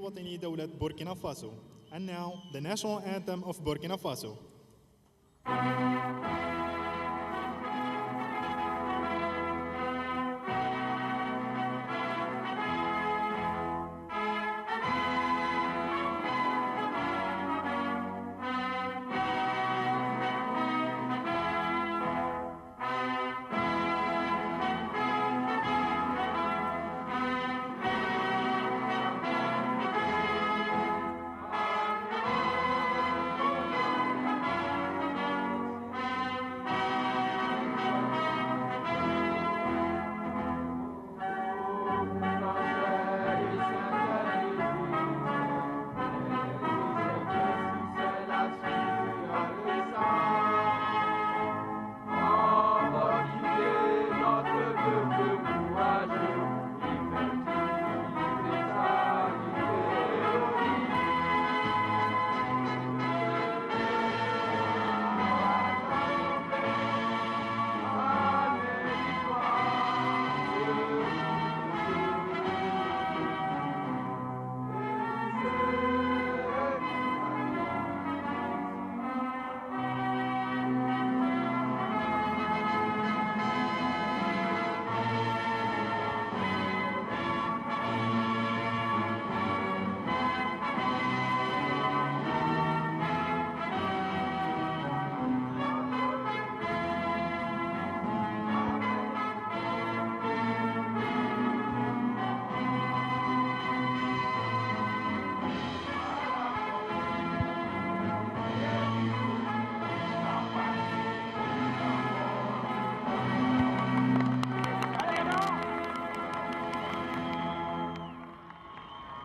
وطني دولة بوركينا فاسو. And now, the national anthem of Burkina Faso.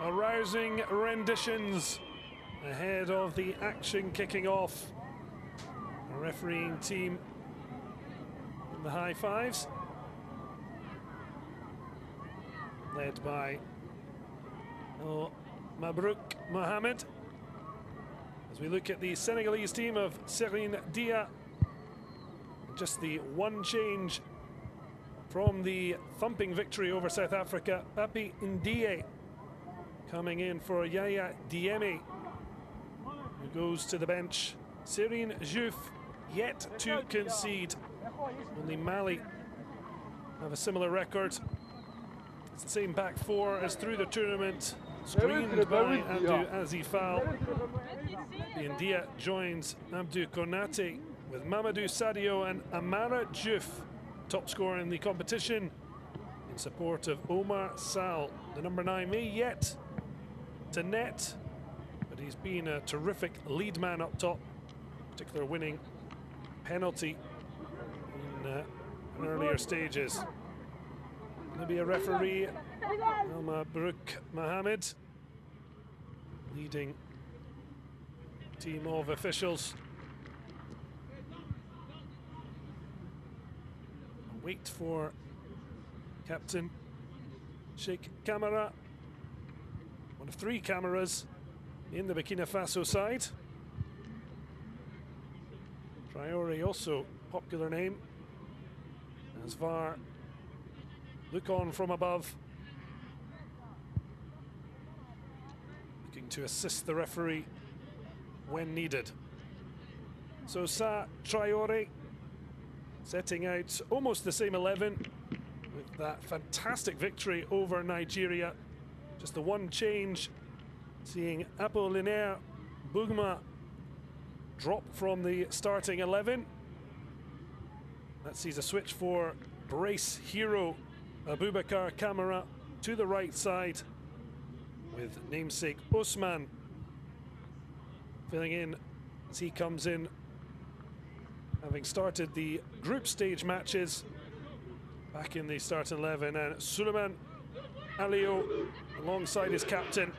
Rousing renditions ahead of the action kicking off. A refereeing team in the high fives, led by Mabrouk Mohamed. As we look at the Senegalese team of Serine Dia, just the one change from the thumping victory over South Africa. Papi Ndiaye coming in for Yaya Dieme, who goes to the bench. Serine Diouf yet to concede. Only Mali have a similar record. It's the same back four as through the tournament, screened by Abdou Azifal. Ndiaye joins Abdou Konate with Mamadou Sadio and Amara Diouf, top scorer in the competition, in support of Omar Sall. The number 9 may yet to net, but he's been a terrific lead man up top, particular winning penalty in earlier stages. Going to be a referee, Mabrouk Mohamed, leading team of officials. Wait for Captain Sheikh Camara, one of 3 cameras in the Burkina Faso side. Traoré also popular name, as VAR look on from above, looking to assist the referee when needed. So Sa Traoré setting out almost the same 11 with that fantastic victory over Nigeria. Just the one change, seeing Apollinaire Bougma drop from the starting 11. That sees a switch for brace hero Abubakar Kamara to the right side, with namesake Osman filling in as he comes in, having started the group stage matches back in the starting 11, and Suleiman Alio alongside his captain.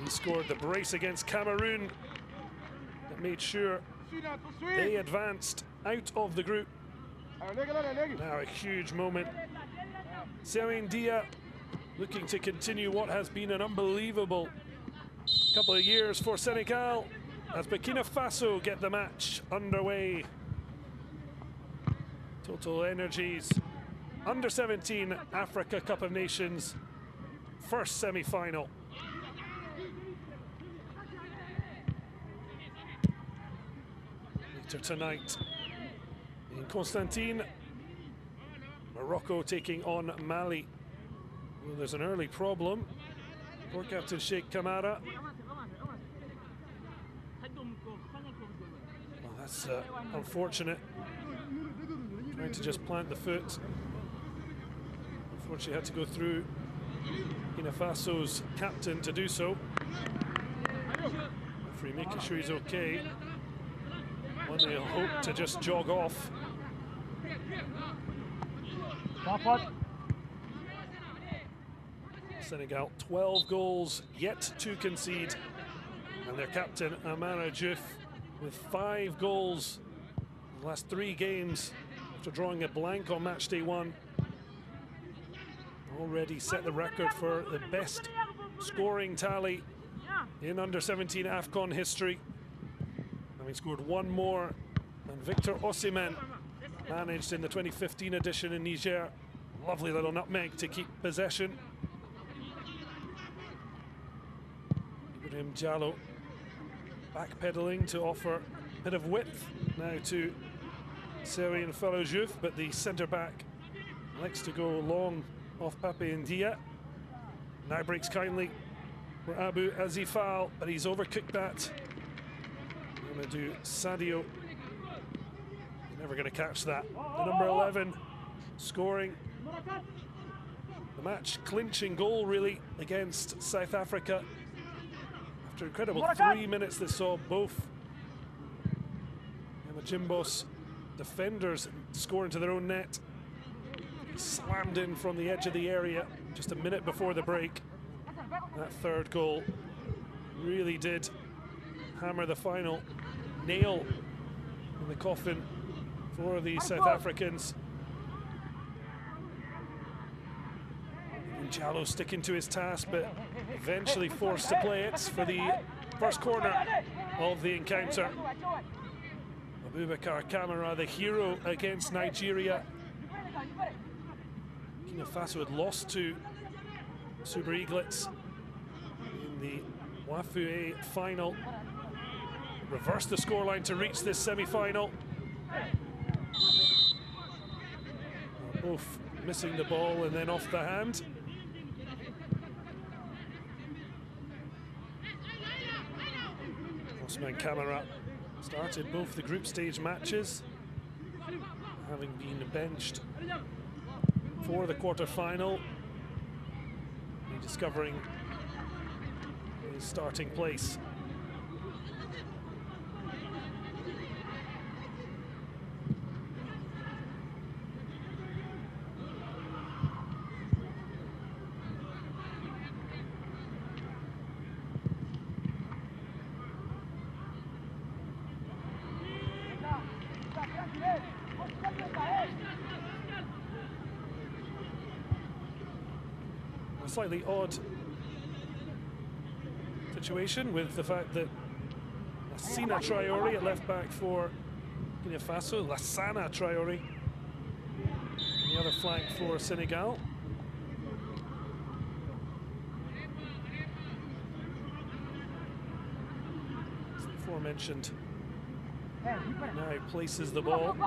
He scored the brace against Cameroon that made sure they advanced out of the group. Now a huge moment. Serine Dia looking to continue what has been an unbelievable couple of years for Senegal, as Burkina Faso get the match underway. TotalEnergies Under-17 Africa Cup of Nations first semi-final. later tonight. In Constantine, Morocco taking on Mali. Well, there's an early problem. Poor captain Sheikh Kamara. Well, that's unfortunate. Trying to just plant the foot. Unfortunately, had to go through Burkina Faso's captain to do so. Referee making sure he's okay. One they'll hope to just jog off. Senegal 12 goals yet to concede, and their captain Amara Diouf with 5 goals in the last 3 games after drawing a blank on match day 1. Already set the record for the best scoring tally in under-17 AFCON history, having scored 1 more than Victor Osimhen managed in the 2015 edition in Niger. Lovely little nutmeg to keep possession. Ibrahim Diallo backpedaling to offer a bit of width now to Serine Farojouf, but the centre-back likes to go long off Pape Ndia. Now breaks kindly for Abu Azifal, but he's overcooked that. Amadou Sadio, never going to catch that. The number 11 scoring the match clinching goal really against South Africa. After incredible 3 minutes that saw both Jimbos defenders score into their own net. Slammed in from the edge of the area just a minute before the break. That third goal really did hammer the final nail in the coffin for the South Africans. And Diallo sticking to his task, but eventually forced to play it for the first corner of the encounter. Abubakar Kamara, the hero against Nigeria. Burkina Faso had lost to Super Eaglets in the Wafue final. Reversed the scoreline to reach this semi-final. Both missing the ball and then off the hand. Osman Kamara started both the group stage matches, having been benched for the quarter-final, rediscovering his starting place. A slightly odd situation with the fact that Lassina Traoré at left back for Burkina Faso, Lassana Traoré on the other flank for Senegal. As before mentioned, now places the ball.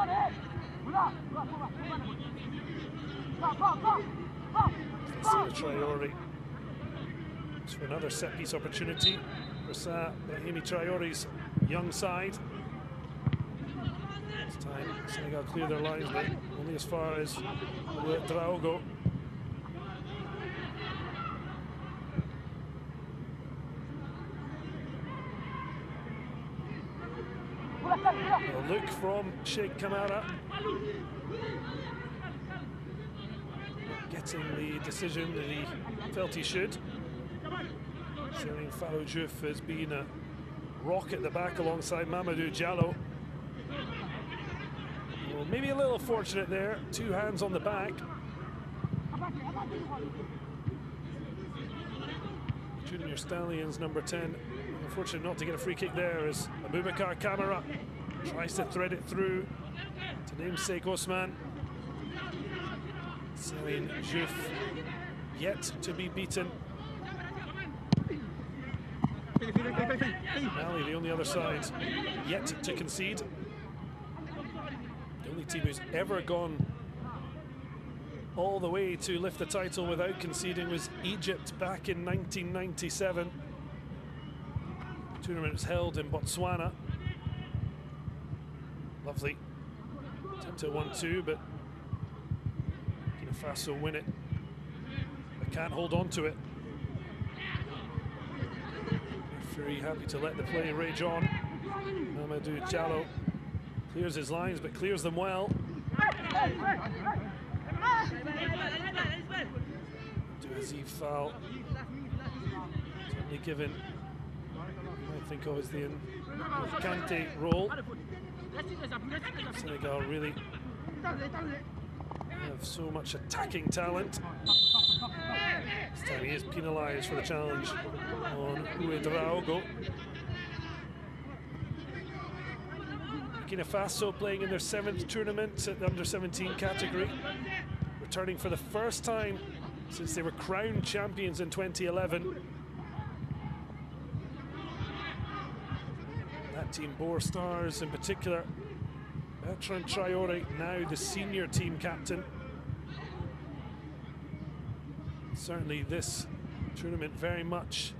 Lassina Traoré for another set-piece opportunity for Brahimi Traoré's young side. This time Senegal clear their lines, but only as far as Draogo. A look from Sheikh Kamara. Getting the decision that he felt he should. Serine Farojouf has been a rock at the back alongside Mamadou Diallo. Well, maybe a little fortunate there, 2 hands on the back. Junior Stallions number 10, unfortunate not to get a free kick there as Abubakar Kamara tries to thread it through to namesake Osman. Serine Diouf yet to be beaten. Mali, the only other side, yet to concede. team who's ever gone all the way to lift the title without conceding was Egypt back in 1997. The tournament was held in Botswana. Lovely attempt at 1-2, but Burkina Faso win it. They can't hold on to it. Referee happy to let the play rage on. Mamadou Diallo clears his lines, but clears them well. Douaziv foul. Certainly given, I think, of as the Kante role. Senegal really have so much attacking talent. This time he is penalised for the challenge on Ouedraogo. Burkina Faso playing in their 7th tournament at the under-17 category, returning for the first time since they were crowned champions in 2011. That team bore stars, in particular Bertrand Traoré, now the senior team captain. Certainly this tournament very much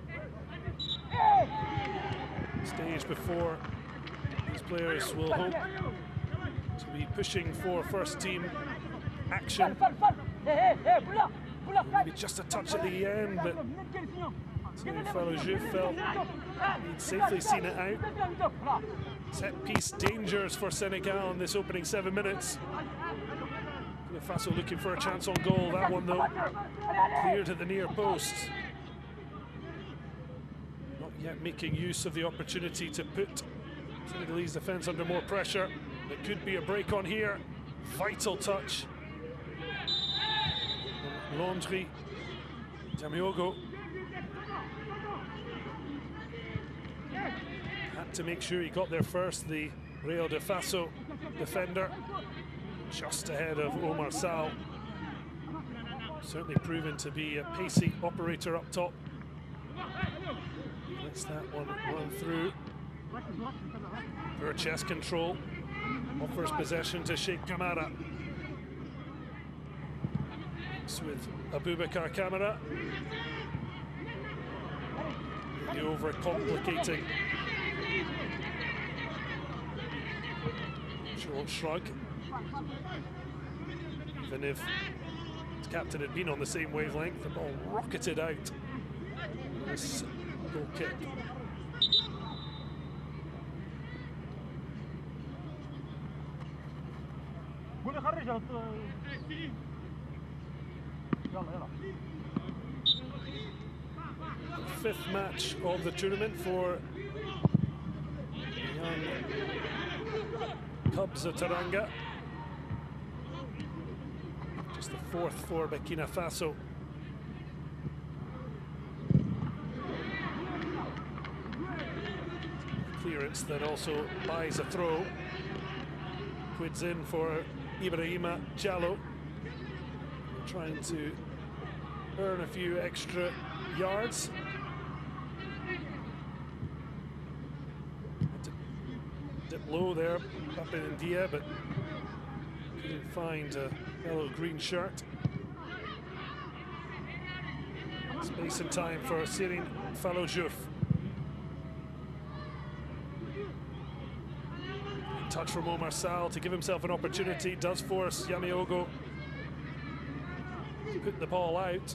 stage before these players will hope to be pushing for first team action. Maybe just a touch at the end, but Faso felt he'd safely seen it out. Set piece dangers for Senegal in this opening 7 minutes. Faso looking for a chance on goal. That one though cleared at the near post. Not yet making use of the opportunity to put Senegalese defence under more pressure. There could be a break on here. Vital touch. Landry, Jamiogo had to make sure he got there first. The Rio de Faso defender, just ahead of Omar Sal. Certainly proven to be a pacey operator up top. Lets that one run through. Poor chest control. Offers possession to Sheikh Kamara. With Abubakar Kamara. The over-complicating short shrug. Even if his captain had been on the same wavelength, the ball rocketed out. This goal kick. The 5th match of the tournament for the young Cubs of Teranga. Just the 4th for Burkina Faso. Clearance that also buys a throw. Quids in for Ibrahima Diallo, trying to earn a few extra yards. Had to dip low there, up in India, but couldn't find a yellow green shirt. Space and time for Serine Fallojouf. Touch from Omar Sal to give himself an opportunity. Does force Jamiogo to put the ball out.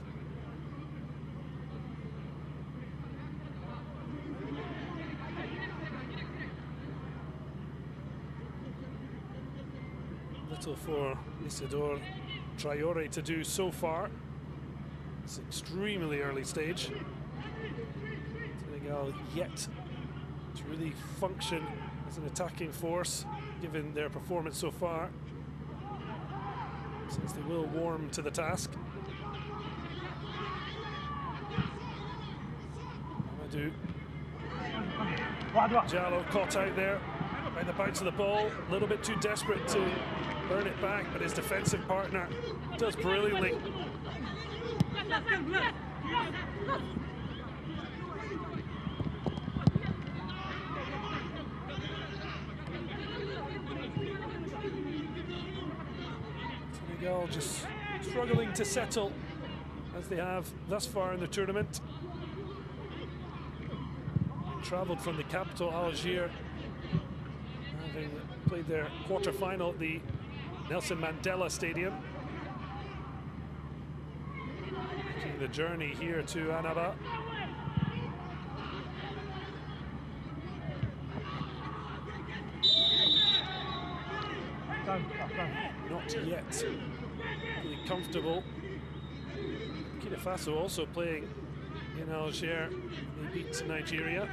Little for Isidore Traoré to do so far. It's an extremely early stage. Senegal yet to really function as an attacking force, given their performance so far, since they will warm to the task. Mamadou Diallo caught out there by the bounce of the ball, a little bit too desperate to earn it back, but his defensive partner does brilliantly. Senegal just struggling to settle as they have thus far in the tournament. Travelled from the capital, Algiers, having played their quarter-final at the Nelson Mandela Stadium. Making the journey here to Annaba. Not yet really comfortable. Burkina Faso also playing in Algiers. They beat Nigeria.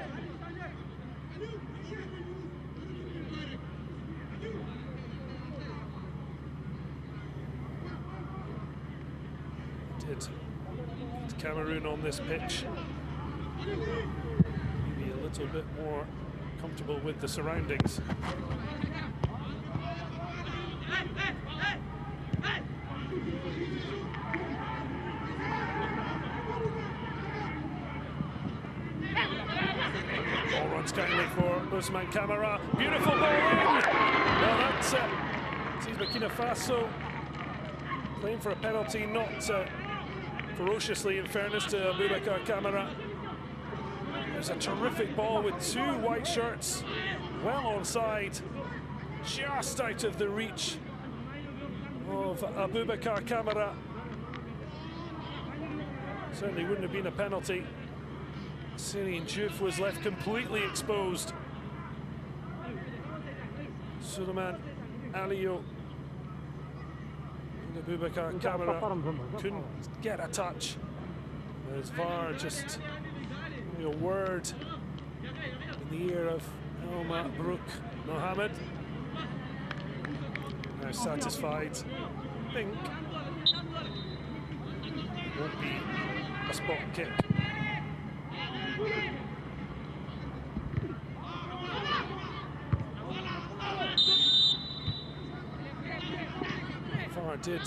Did beat Cameroon on this pitch. Maybe a little bit more comfortable with the surroundings. Ball runs kindly for Usman Camara. Beautiful ball in. Well, that's sees Burkina Faso playing for a penalty, not ferociously, in fairness to Abubakar Camara. There's a terrific ball with two white shirts, well onside, just out of the reach of Abubakar Camara. Certainly wouldn't have been a penalty. Serigne Diouf was left completely exposed. Suleiman Aliou and Abubakar Camara couldn't get a touch. As VAR just a word in the ear of El Mabrouk Mohamed. Now satisfied. I think it won't be a spot kick. VAR did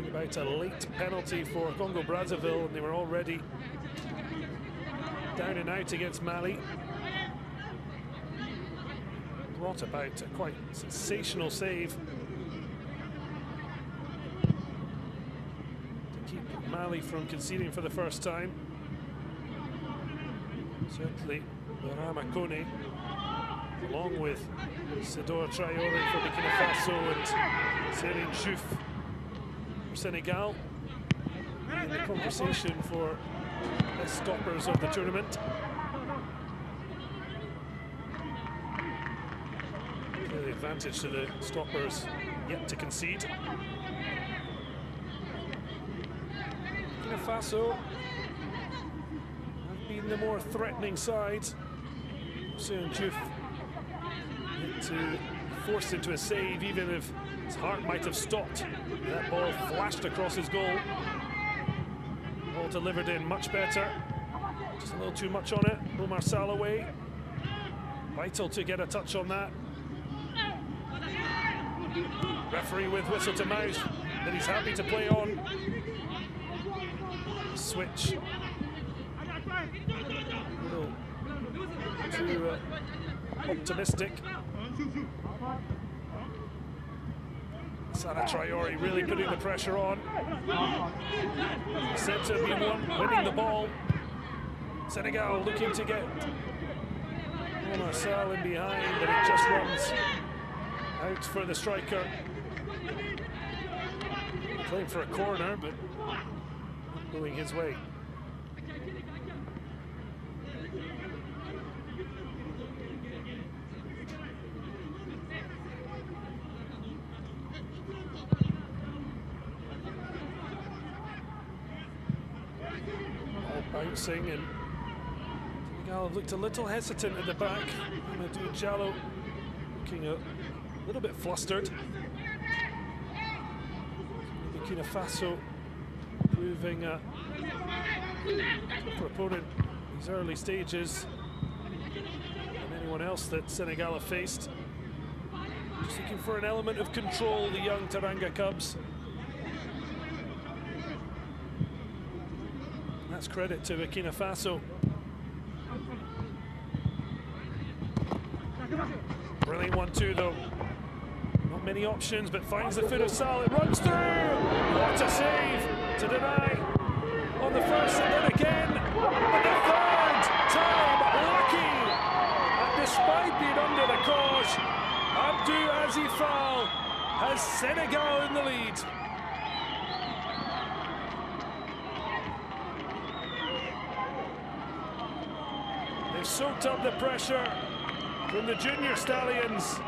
about a late penalty for Congo Brazzaville, and they were already down and out against Mali. Brought about a quite sensational save to keep Mali from conceding for the first time. Certainly Barama Kone, along with Sedor Traoré for Burkina Faso and Serigne Diouf for Senegal, in the conversation for best stoppers of the tournament. Clearly advantage to the stoppers yet to concede. Burkina Faso have been the more threatening side. Serigne Diouf to forced into a save, even if his heart might have stopped. That ball flashed across his goal. Ball delivered in much better. Just a little too much on it. Omar Salaway. Vital to get a touch on that. Referee with whistle to mouth that he's happy to play on. Switch. A little too optimistic. Sana Traoré really putting the pressure on. Said to be one winning the ball. Senegal looking to get Omar Sall in behind, but it just runs out for the striker. Playing for a corner, but not going his way. Bouncing, and Senegal have looked a little hesitant at the back. Mamadou Diallo looking a little bit flustered. Burkina Faso proving a tougher opponent in these early stages than anyone else that Senegal have faced. Just looking for an element of control, the young Teranga Cubs. That's credit to Burkina Faso. Brilliant 1-2 though. Not Not many options, but finds the foot of Sal. It runs through. What a save to deny on the first and then again. But the third time, lucky. And despite being under the cosh, Abdou Azifal has Senegal in the lead. They've soaked up the pressure from the junior stallions.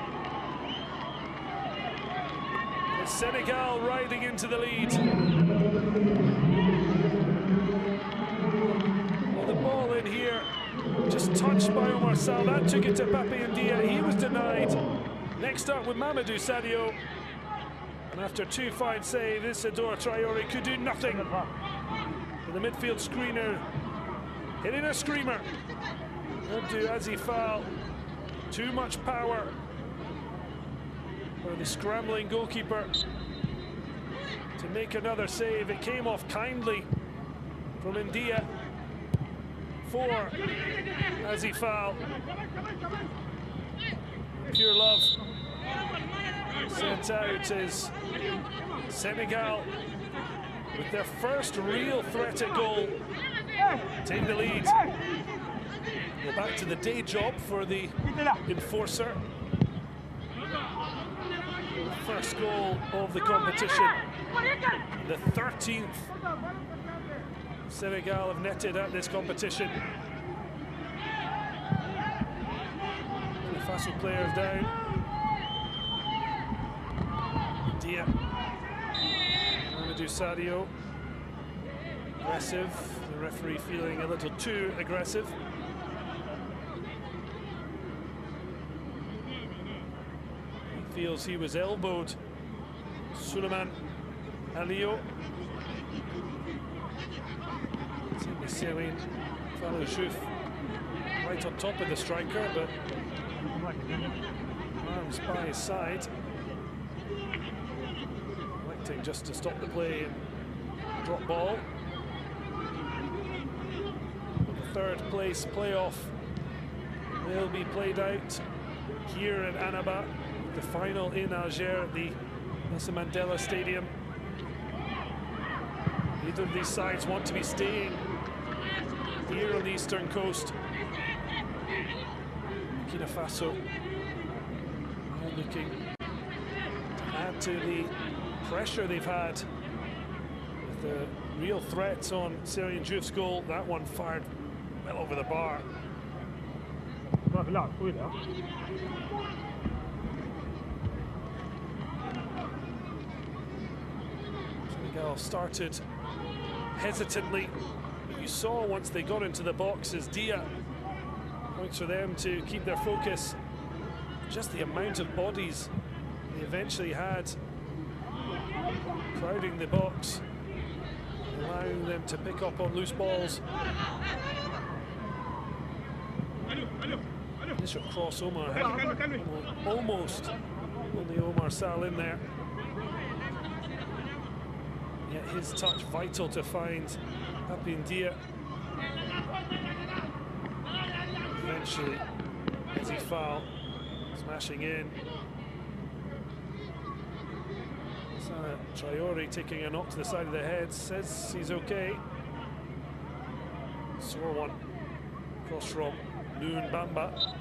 It's Senegal riding into the lead. Well, the ball in here, just touched by Omar Sal. That took it to Pape Ndia. He was denied. Next up with Mamadou Sadio. And after two fine saves, Isidore Traoré could do nothing. With the midfield screener hitting a screamer. Abdou Azifal, too much power for the scrambling goalkeeper to make another save. It came off kindly from Ndia for Azifal. Pure love sent out as Senegal, with their first real threat at goal, take the lead. Go back to the day job for the enforcer. First goal of the competition, the 13th Senegal have netted at this competition. The Faso players down. Dia, Mamadou Sadio, aggressive. The referee feeling a little too aggressive. Feels he was elbowed. Suleiman Alio. Serine Falojouf right on top of the striker, but arms by his side. Electing just to stop the play and drop ball. The third place playoff will be played out here in Annaba. The final in Alger at the Nelson Mandela Stadium. Neither of these sides want to be staying here on the eastern coast. Burkina Faso are looking to add to the pressure they've had with the real threats on Serine Diouf's goal. That one fired well over the bar. Senegal started hesitantly, but you saw once they got into the box as Dia points for them to keep their focus. Just the amount of bodies they eventually had crowding the box, allowing them to pick up on loose balls. Initial cross, Omar had almost only Omar Sal in there. Yet his touch vital to find Pape Ndia. Eventually, Azifal smashing in. Traoré taking a knock to the side of the head, says he's okay. Sore one. Cross from Noon Bamba.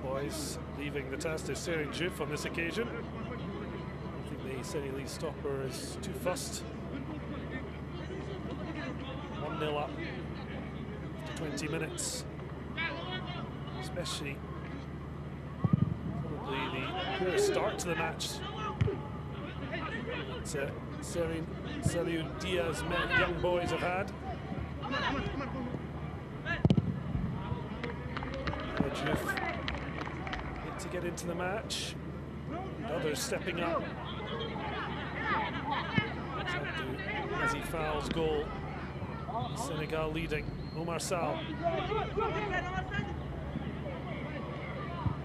Boys leaving the task to Serine Diouf on this occasion. I think the Senegalese stopper is too fussed. 1-0 up after 20 minutes. Especially probably the poor start to the match that Serine Saliou Dia's young boys have had. Diouf to get into the match. Others stepping up. As he fouls goal. Senegal leading. Omar Sal.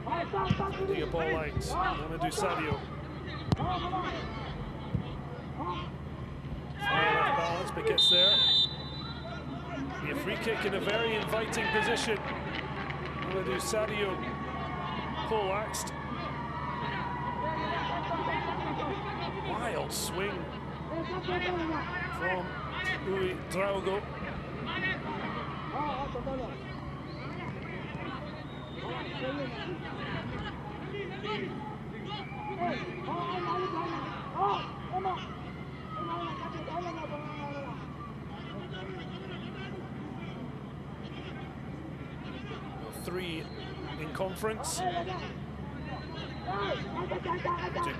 Finding a ball out. Mamadou Sadio. Off balance, but gets there. Be a free kick in a very inviting position. Mamadou Sadio poleaxed. Wild swing from Louis Draogo. Three in conference.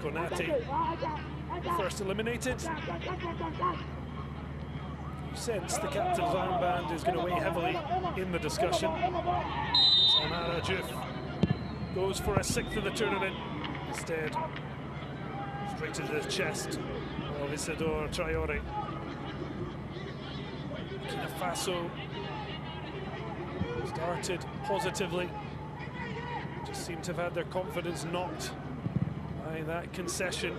Konate, first eliminated. You sense the captain's armband is going to weigh heavily in the discussion. Amara Diouf goes for a sixth of the tournament. Instead, straight to the chest of Isidore Traoré. Burkina Faso started positively. Just seem to have had their confidence knocked by that concession.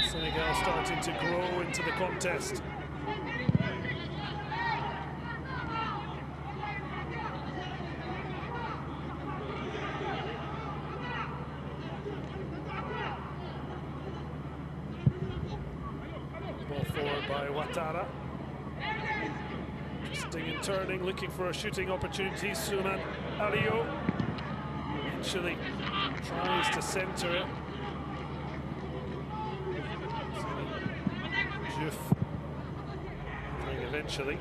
Senegal starting to grow into the contest. Ball forward by Ouattara. Twisting and turning, looking for a shooting opportunity. Souman Alio eventually tries to centre it. Diouf eventually.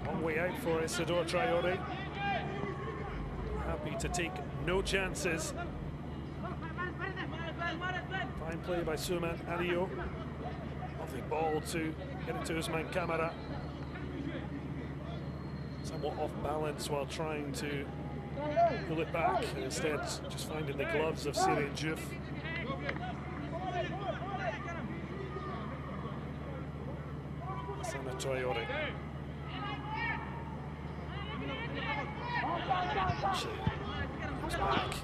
Long way out for Isidore Traoré. Happy to take no chances. Fine play by Souman Alio. Lovely ball to get it to Ousmane Camara. Somewhat off balance while trying to pull it back. Instead, just finding the gloves of Siré Diouf. Sana Traoré. Comes back.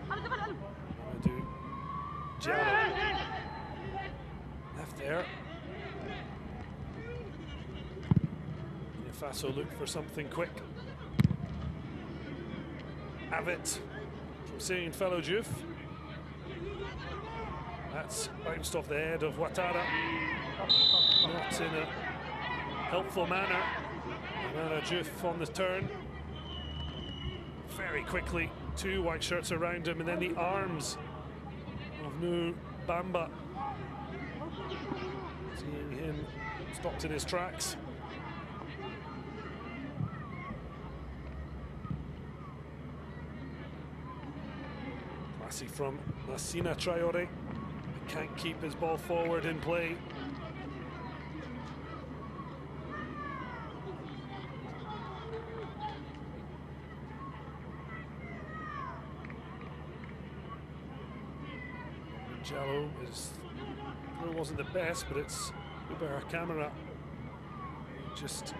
Mamadou Diallo. Left there. Faso look for something quick. Avit from seeing fellow Diouf. That's bounced off the head of Ouattara. Not in a helpful manner. Amara Diouf on the turn. Very quickly, two white shirts around him, and then the arms of Nu Bamba. Seeing him stopped in his tracks. Classy from Sana Traoré. Can't keep his ball forward in play. Jallo wasn't the best, but it's Uber Camara just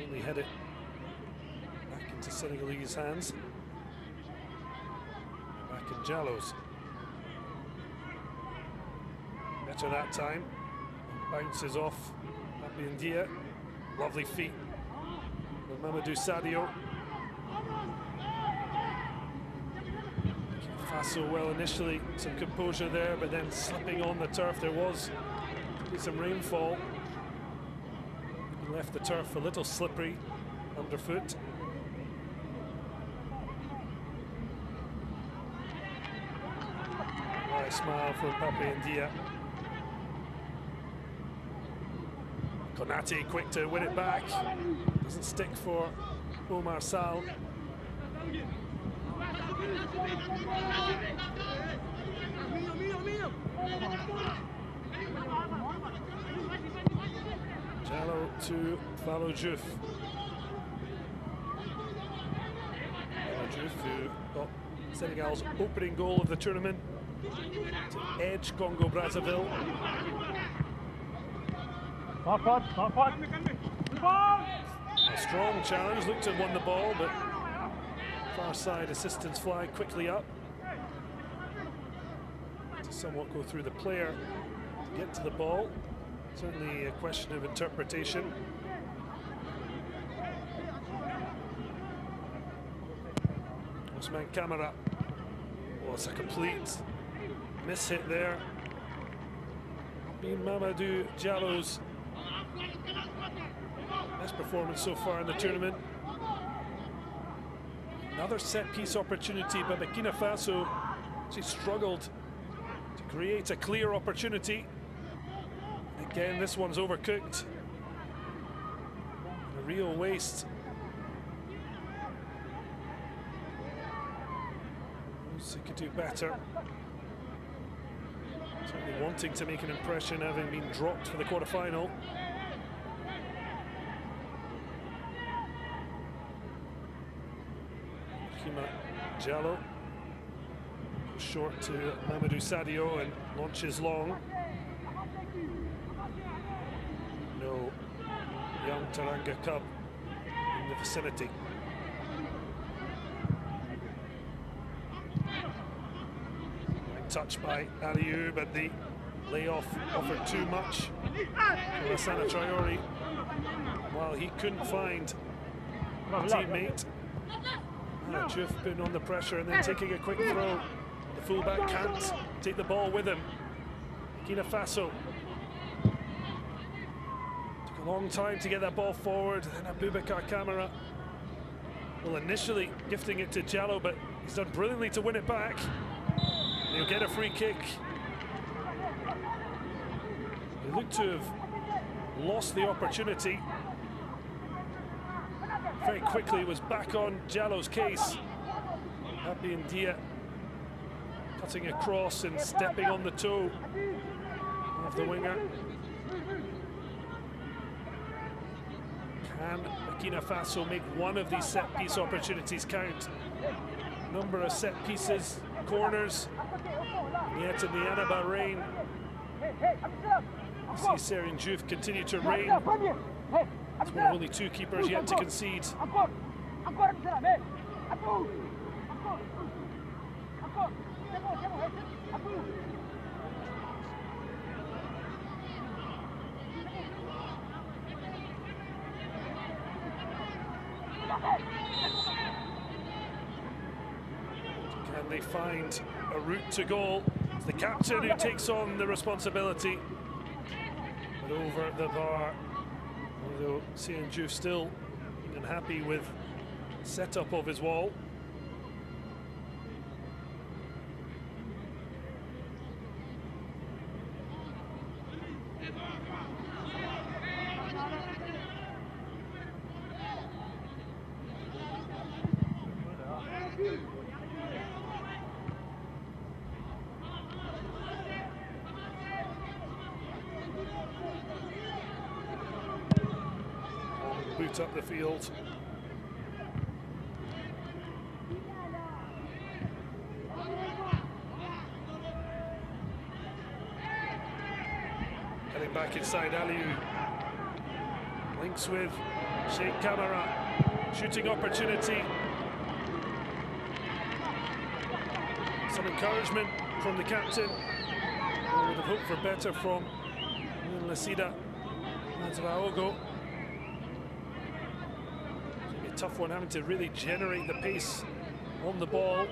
only had it back into Senegalese hands. Back in Jallo's. Better that time. Bounces off Abindia. Lovely feet with Mamadou Sadio. Faso well initially, some composure there, but then slipping on the turf. There was some rainfall. He left the turf a little slippery underfoot. Nice smile from Pape Ndia. Konate quick to win it back. Doesn't stick for Omar Sal. Jallo to follow Diouf. Diouf, who got Senegal's opening goal of the tournament to edge Congo-Brazzaville. A strong challenge, looked to have won the ball, but far side assistance flag quickly up. To somewhat go through the player to get to the ball. Certainly a question of interpretation. Osman Camara. Well, it's a complete miss-hit there. Been Mamadou Diallo's best performance so far in the tournament. Another set-piece opportunity, but Burkina Faso actually struggled to create a clear opportunity. Again, this one's overcooked. A real waste. He could do better. Certainly wanting to make an impression, having been dropped for the quarter-final. Diallo short to Mamadou Sadio and launches long. No young Teranga cub in the vicinity. Touched by Aliou, but the layoff offered too much for Lassana Traoré, while he couldn't find a teammate. Diouf putting on the pressure and then taking a quick throw. The fullback can't take the ball with him. Burkina Faso took a long time to get that ball forward. Then Abubakar Camara, well, initially gifting it to Diallo, but he's done brilliantly to win it back. He'll get a free kick. He looked to have lost the opportunity. Very quickly it was back on Diallo's case. Happy Ndia cutting across and stepping on the toe of the winger. Can Burkina Faso make one of these set-piece opportunities count? Number of set pieces, corners, yet in the Annaba rain. You see Serine Diouf continue to reign. It's one of only two keepers yet to concede. Can they find a route to goal? It's the captain who takes on the responsibility. But over the bar, although Serine Diouf still unhappy with the setup of his wall. Boot up the field. Getting back inside Aliou. Links with Sheikh Camara. Shooting opportunity. Some encouragement from the captain. I would have hoped for better from Lasida Mazraogo. Tough one, having to really generate the pace on the ball,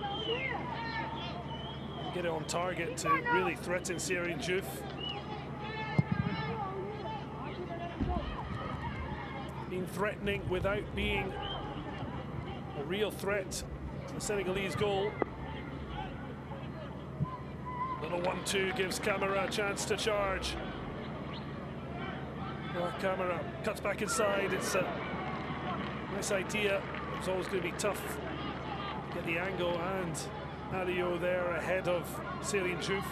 get it on target to really threaten Serine Diouf. Being threatening without being a real threat to the Senegalese goal. Little 1-2 gives Camara a chance to charge. Camara cuts back inside. It's a nice idea. It was always going to be tough to get the angle, and Aliou there ahead of Serine Diouf.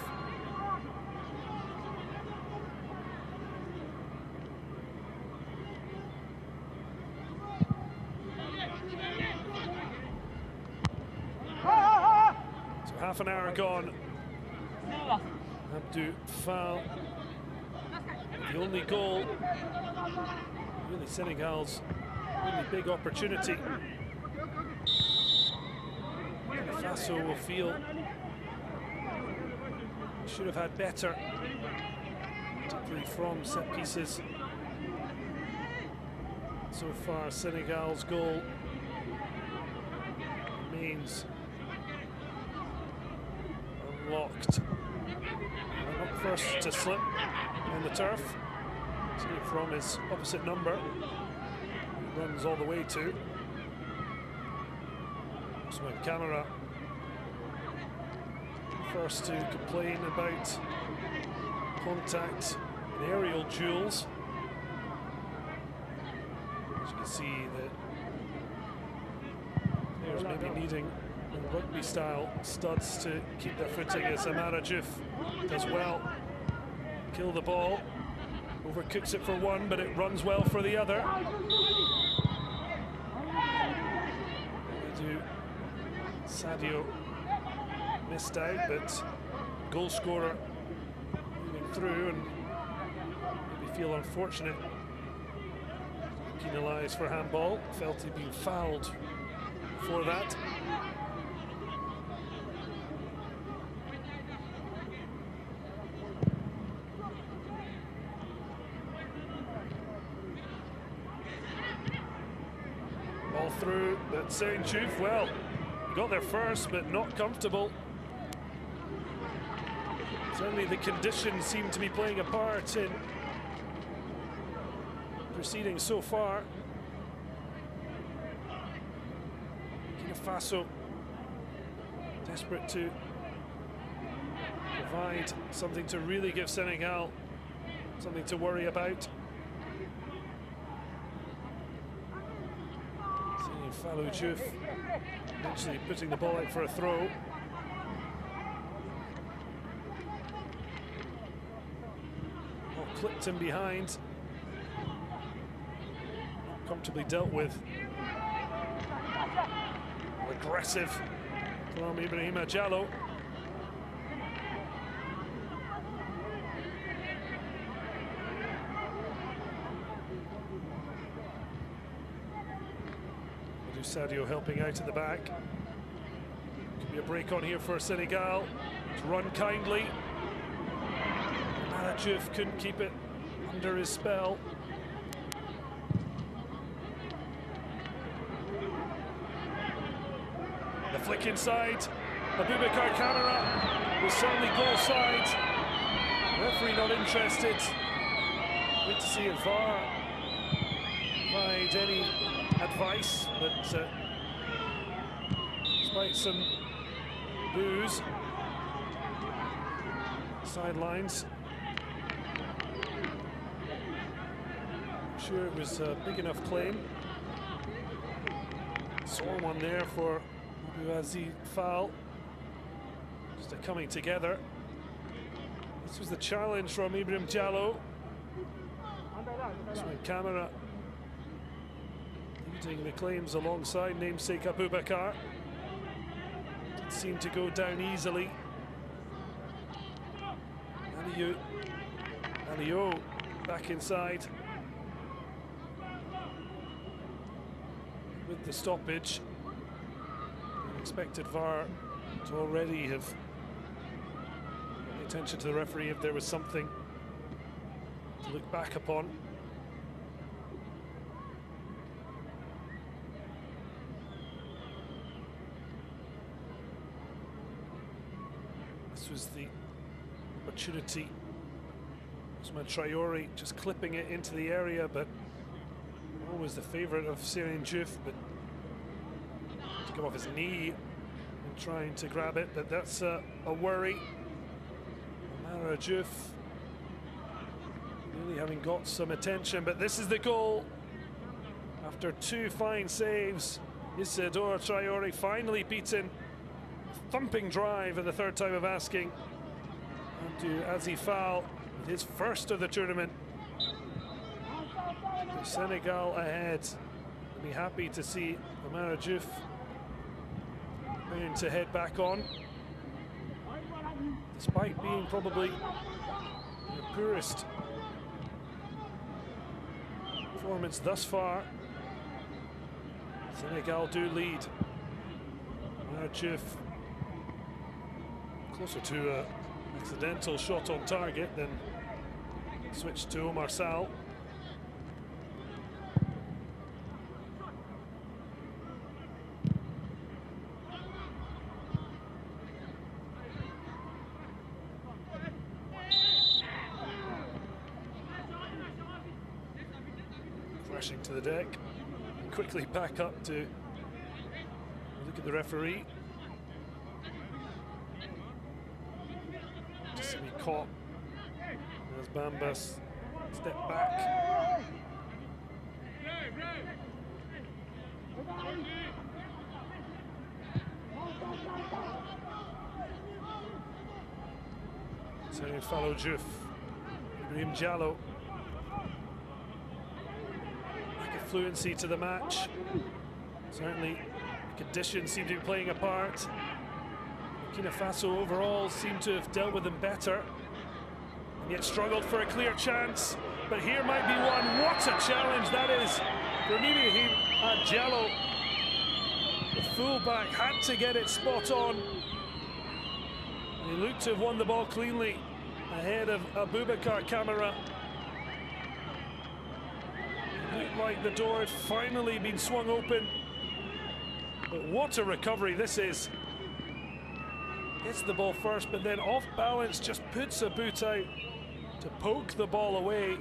half an hour gone. Abdou Fall, the only goal. Really Senegal's really big opportunity. Faso will feel should have had better, particularly from set pieces. So far, Senegal's goal remains unlocked. Not first to slip on the turf. Escape from his opposite number. He runs all the way to. Osman Camara first to complain about contact and aerial duels. As you can see, the players may be needing rugby style studs to keep their footing, as Amara Diouf does well. Kill the ball, overcooks it for one, but it runs well for the other. Sadio missed out, but goal scorer moving through, and maybe feel unfortunate. Penalised for handball, felt he'd been fouled for that. Ball through, but Senegal Diouf, well, he got there first, but not comfortable. Certainly the conditions seem to be playing a part in proceedings so far. Burkina Faso desperate to provide something to really give Senegal something to worry about. Seeing Fallou Diouf eventually putting the ball out for a throw. Clipped him behind. Comfortably dealt with. Aggressive from Ibrahim Diallo. Sadio helping out at the back. Could be a break on here for Senegal. To run kindly. Diouf couldn't keep it under his spell. The flick inside. Abubakar Kamara will certainly goal side. Referee not interested. Good to see if VAR provide any advice, but despite some boos, sidelines. Sure, it was a big enough claim. Saw one there for Abouazi Fall. Just a coming together. This was the challenge from Ibrahim Diallo. So Camara leading the claims alongside namesake Abubakar. Did seem to go down easily. Aliou back inside. With the stoppage, expected VAR to already have paid attention to the referee if there was something to look back upon. This was the opportunity. Ousmane Traoré just clipping it into the area, but always the favourite of Senegal Diouf, but to come off his knee and trying to grab it, but that's a worry. Amara Diouf really having got some attention, but this is the goal. After two fine saves, Isidore Traoré finally beaten. Thumping drive at the third time of asking. Abouazi Fall with his first of the tournament. Senegal ahead. I'll be happy to see Amara Diouf going to head back on. despite being probably the poorest performance thus far. Senegal do lead. Juf closer to an accidental shot on target than switch to Omar Sal. Crashing to the deck, and quickly back up to look at the referee. Just to be caught as Bambas step back. So follow Juf, Ibrahim Diallo. Lack of fluency to the match. Certainly conditions seem to be playing a part. Burkina Faso overall seem to have dealt with them better, and yet struggled for a clear chance. But here might be one. What a challenge that is for Ibrahim Diallo. The fullback had to get it spot on. He looked to have won the ball cleanly ahead of Abubakar Kamara. It looked like the door had finally been swung open. But what a recovery this is. Gets the ball first, but then off balance just puts a boot out to poke the ball away.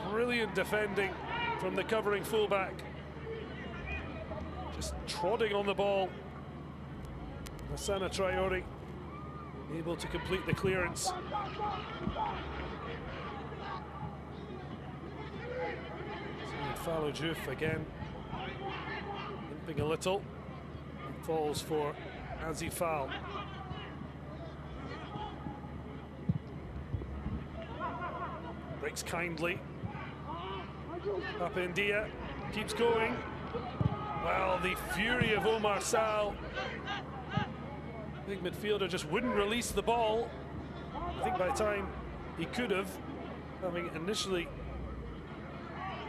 Brilliant defending from the covering fullback. Just trotting on the ball. Hassana Traore able to complete the clearance. Follow Juf again, limping a little, and falls for Azifal. Breaks kindly. Up India, keeps going. Well, the fury of Omar Sal. Big midfielder just wouldn't release the ball. I think by the time he could have, having initially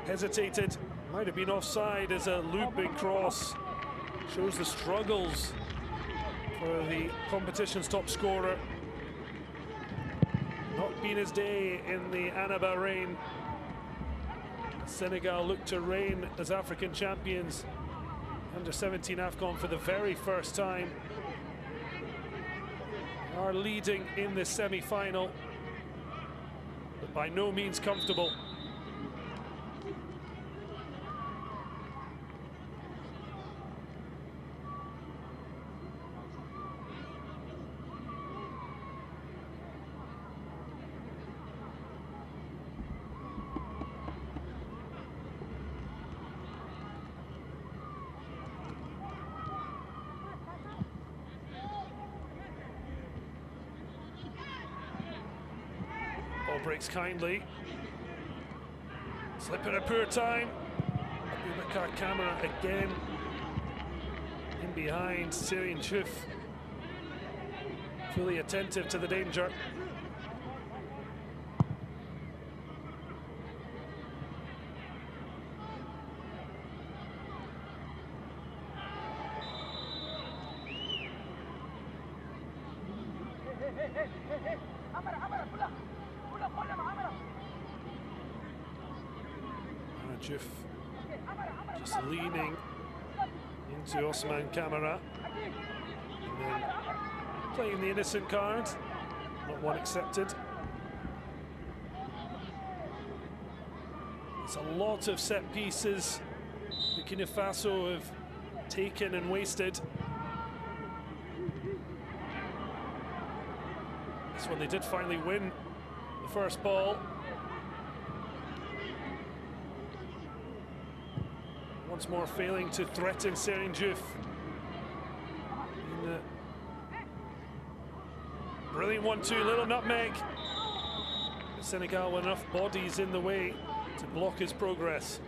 hesitated, might have been offside as a looping cross. Shows the struggles for the competition's top scorer. Not been his day in the Annaba reign. Senegal look to reign as African champions. Under-17 AFCON for the very first time. Are leading in this semi-final, but by no means comfortable. Breaks kindly. Slip at a poor time. Abubakar Kamara again in behind. Syrian Chuf fully attentive to the danger. Juf just leaning into Osman Kamara, and then playing the innocent card, not one accepted. It's a lot of set pieces Burkina Faso have taken and wasted. This one they did finally win the first ball. Once more failing to threaten Serigne Diouf. Brilliant 1-2, little nutmeg. Senegal with enough bodies in the way to block his progress.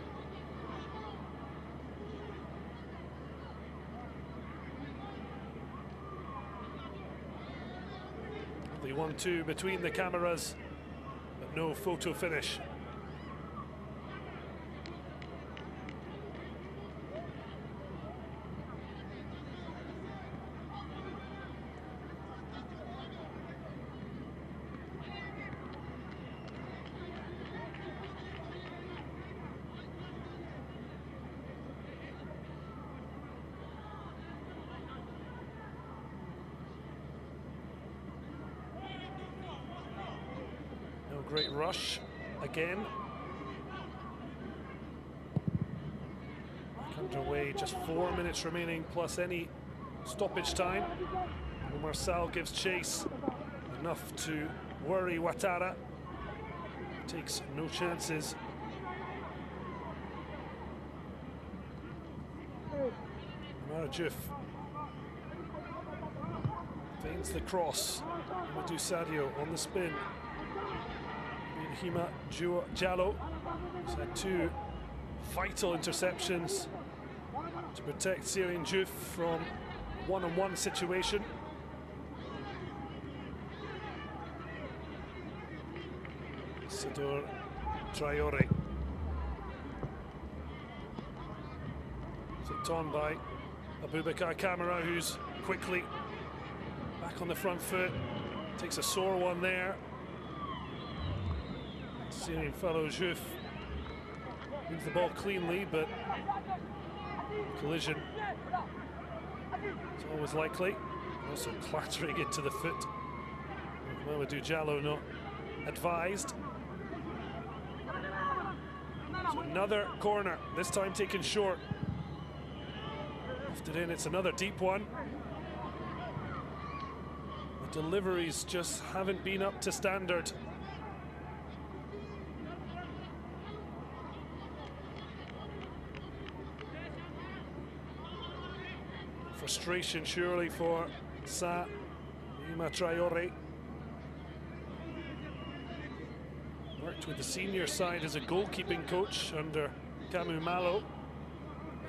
The 1-2 between the cameras, but no photo finish. Great rush again. Back underway, just 4 minutes remaining plus any stoppage time. Omar Sal gives chase, enough to worry Ouattara. Takes no chances. Marajuf feigns the cross. Amadou Sadio on the spin. Hima Diallo has had 2 vital interceptions to protect Serigne Diouf from one-on-one situation. Sidor Traore. Flicked on by Abubakar Kamara, who's quickly back on the front foot. Takes a sore one there. Syrian fellow Diouf moves the ball cleanly, but collision is always likely. Also clattering into the foot. Mamadou Diallo not advised. So another corner, this time taken short. Left it in, it's another deep one. The deliveries just haven't been up to standard. Frustration surely for Hima Traore. Worked with the senior side as a goalkeeping coach under Camus Malo,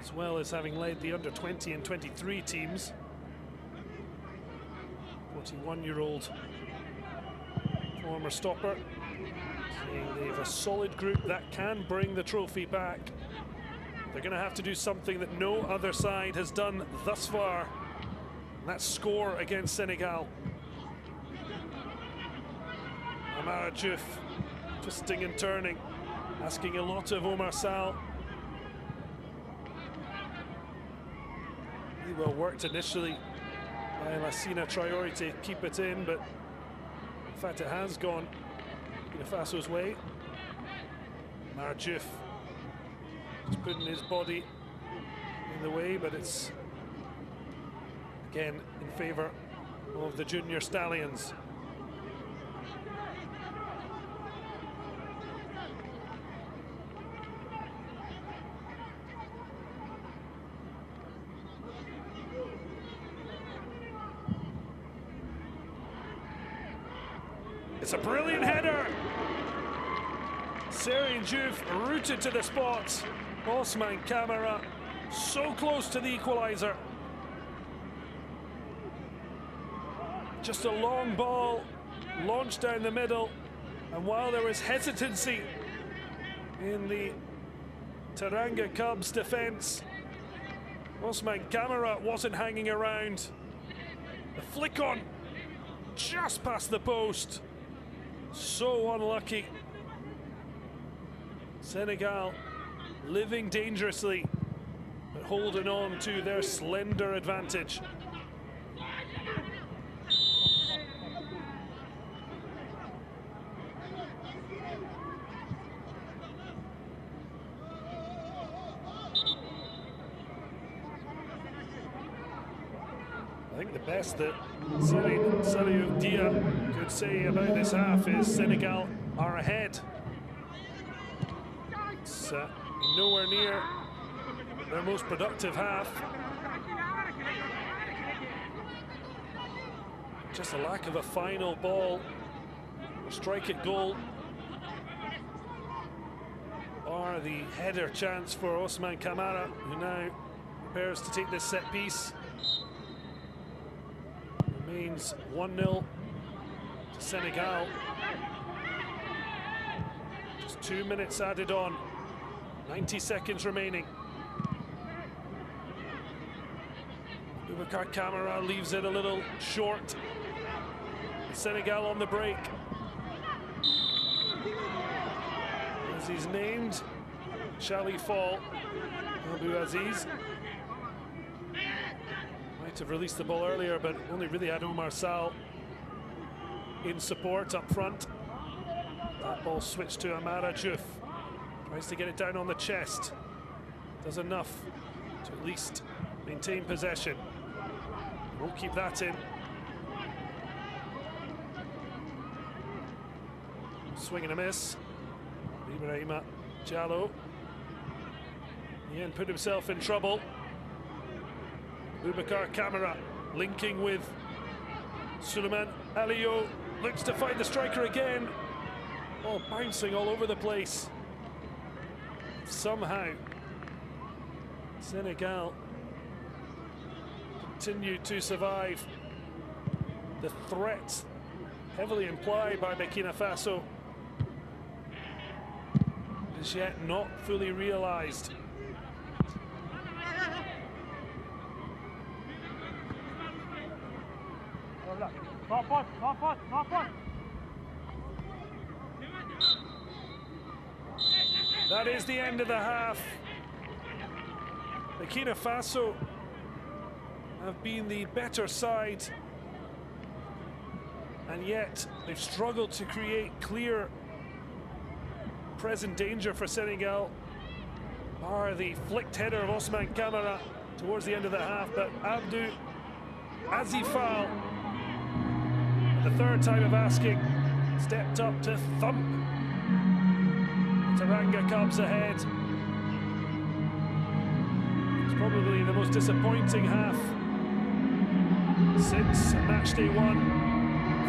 as well as having led the under 20 and 23 teams. 41-year-old former stopper, saying they have a solid group that can bring the trophy back. They're going to have to do something that no other side has done thus far, and that's score against Senegal. Amara Diouf twisting and turning, asking a lot of Omar Sal. Really well worked initially by Lassina Traore to keep it in, but in fact it has gone Burkina Faso's way. Amara Diouf just putting his body in the way, but it's again in favour of the junior stallions. It's a brilliant header. Serigne Diouf rooted to the spot. Ousmane Camara so close to the equaliser. Just a long ball launched down the middle, and while there was hesitancy in the Teranga Cubs defence, Ousmane Camara wasn't hanging around. The flick on just past the post. So unlucky. Senegal living dangerously, but holding on to their slender advantage. I think the best that Salif Dia could say about this half is Senegal are ahead. It's nowhere near their most productive half. Just a lack of a final ball, a strike at goal, or the header chance for Ousmane Camara, who now prepares to take this set piece. Remains 1-0 Senegal. Just 2 minutes added on. 90 seconds remaining. Boubacar Camara leaves it a little short. Senegal on the break. As he's named, shall he fall? Abou Aziz might have released the ball earlier, but only really had Omar Sal in support up front. That ball switched to Amara Diouf. Tries to get it down on the chest. Does enough to at least maintain possession. Won't keep that in. Swing and a miss. Ibrahima Diallo. In the end, put himself in trouble. Boubacar Camara linking with Souleymane Alio. Looks to find the striker again. Oh, bouncing all over the place. Somehow, Senegal continue to survive. The threat heavily implied by Burkina Faso is yet not fully realized. That is the end of the half. Burkina Faso have been the better side, and yet they've struggled to create clear present danger for Senegal, bar the flicked header of Ousmane Camara towards the end of the half. But Abdou Azifal, the third time of asking, stepped up to thump Teranga Cubs ahead. It's probably the most disappointing half since match day one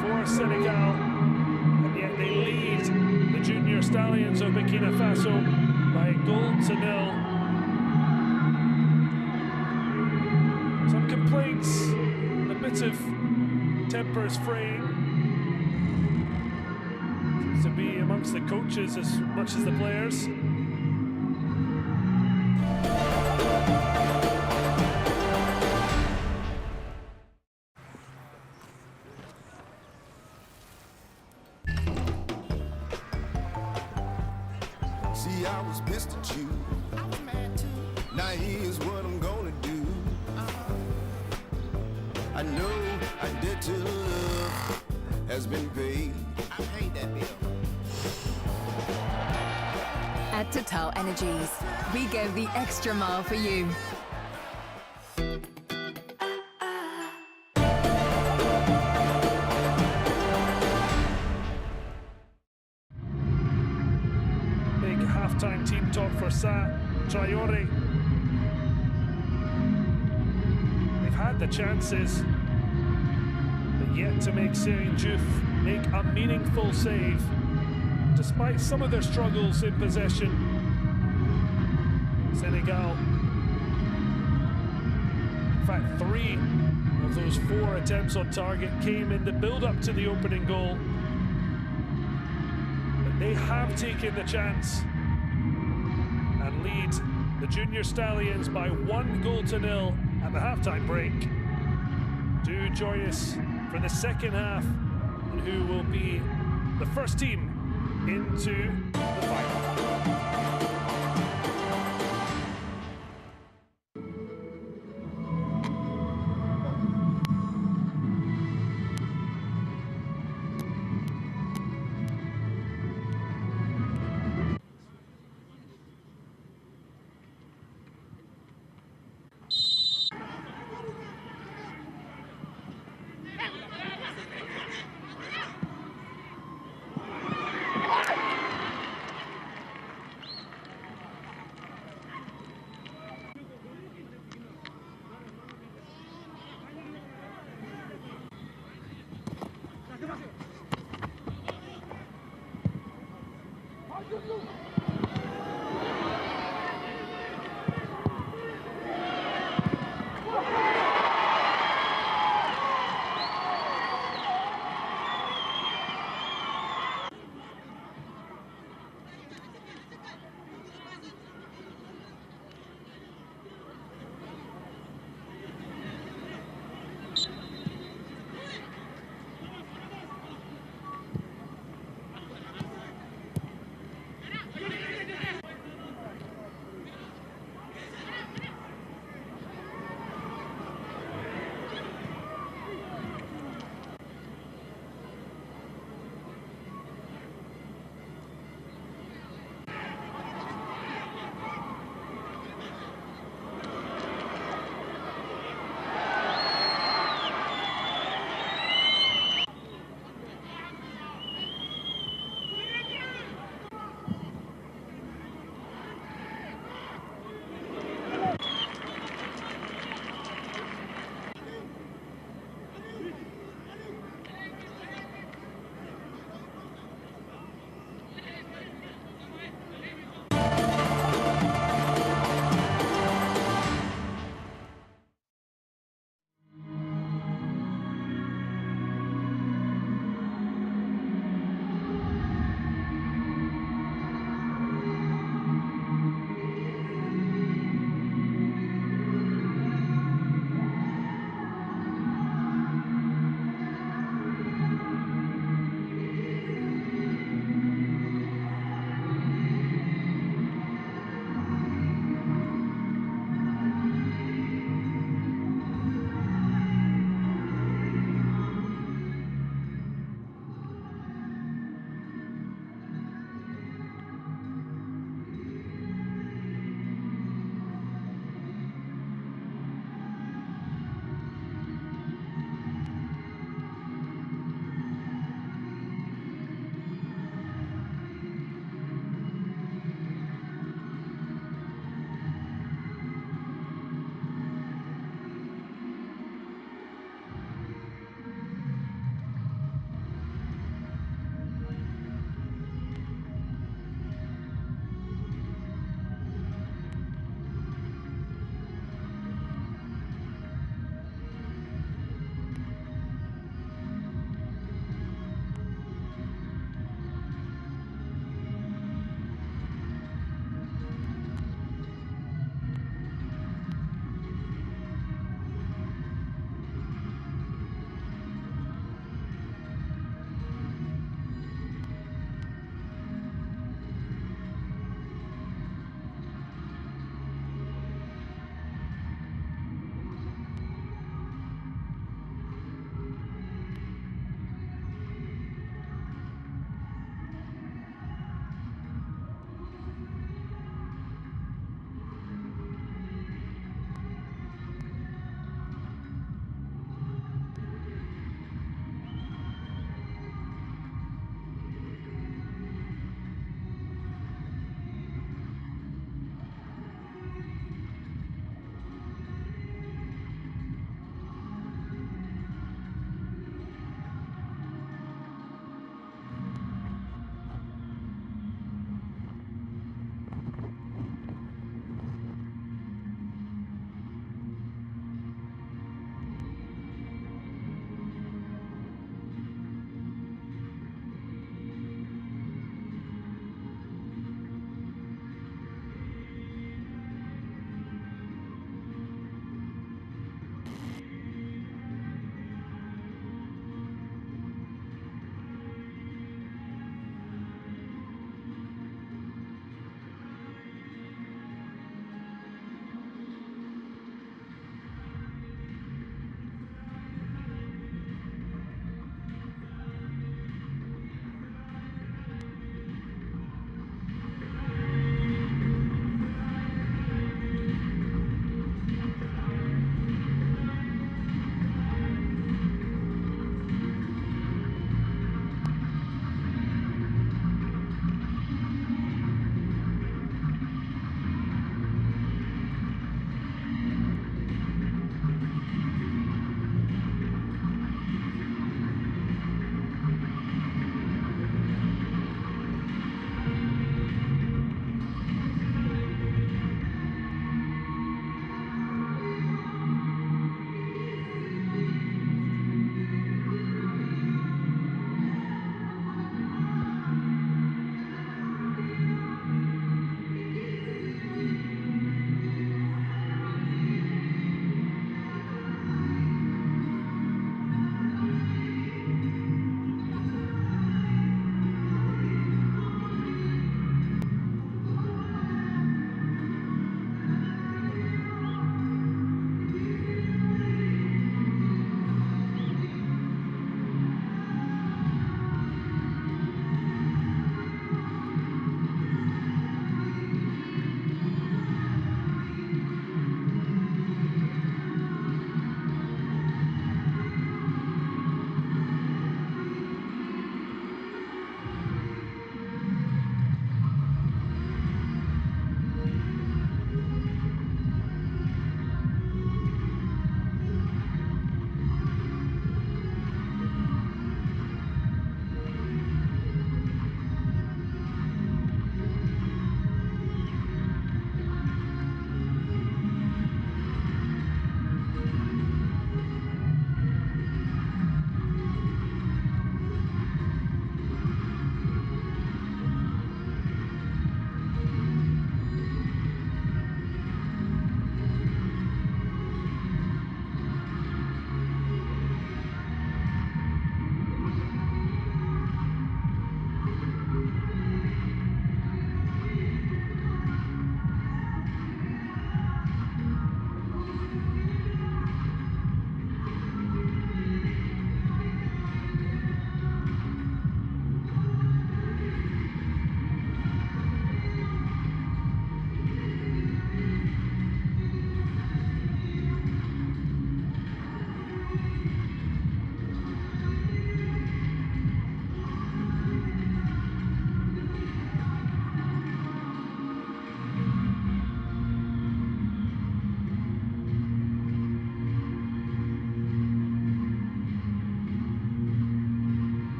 for Senegal, and yet they lead the junior stallions of Burkina Faso by 1-0. Some complaints, a bit of tempers fraying. Seems to be amongst the coaches as much as the players. See, I was pissed at you. I was mad too. Now here's what I'm gonna do. I know I did till love has been paid. I paid that bill. At TotalEnergies, we go the extra mile for you. Big halftime team talk for Traoré. They've had the chances, but yet to make Serigne Diouf make a meaningful save. Despite some of their struggles in possession, Senegal, in fact 3 of those 4 attempts on target came in the build-up to the opening goal. But they have taken the chance and lead the junior stallions by 1-0 at the halftime break. Do join us for the second half, and who will be the first team into the final.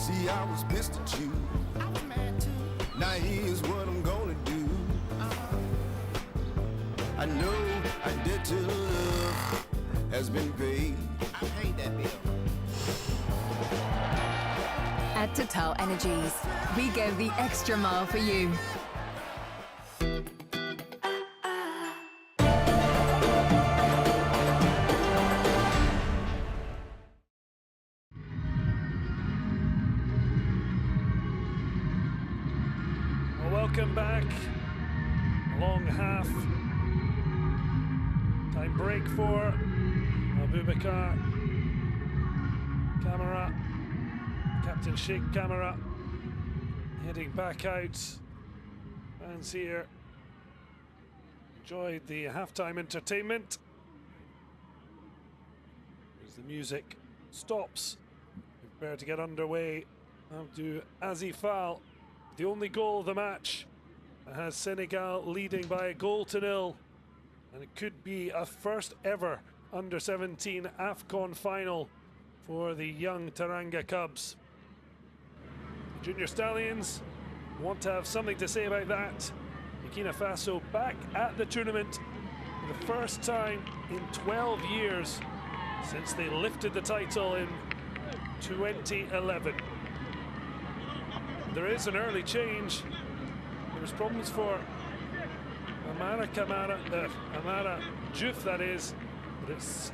See, I was pissed at you. I was mad too. Now here's what I'm gonna do. I know I did to love has been paid. I paid that bill. At TotalEnergies, we go the extra mile for you. Well, welcome back. Long half. Time break for Abubakar Camara. Captain Sheikh Camara heading back out. Fans here enjoyed the halftime entertainment. As the music stops, we prepare to get underway. Abdou Azifal, the only goal of the match, has Senegal leading by 1-0, and it could be a first ever under-17 AFCON final for the young Teranga Cubs. The Junior Stallions want to have something to say about that. Burkina Faso back at the tournament for the first time in 12 years since they lifted the title in 2011. There is an early change. There was problems for Amara Diouf, that is. But it's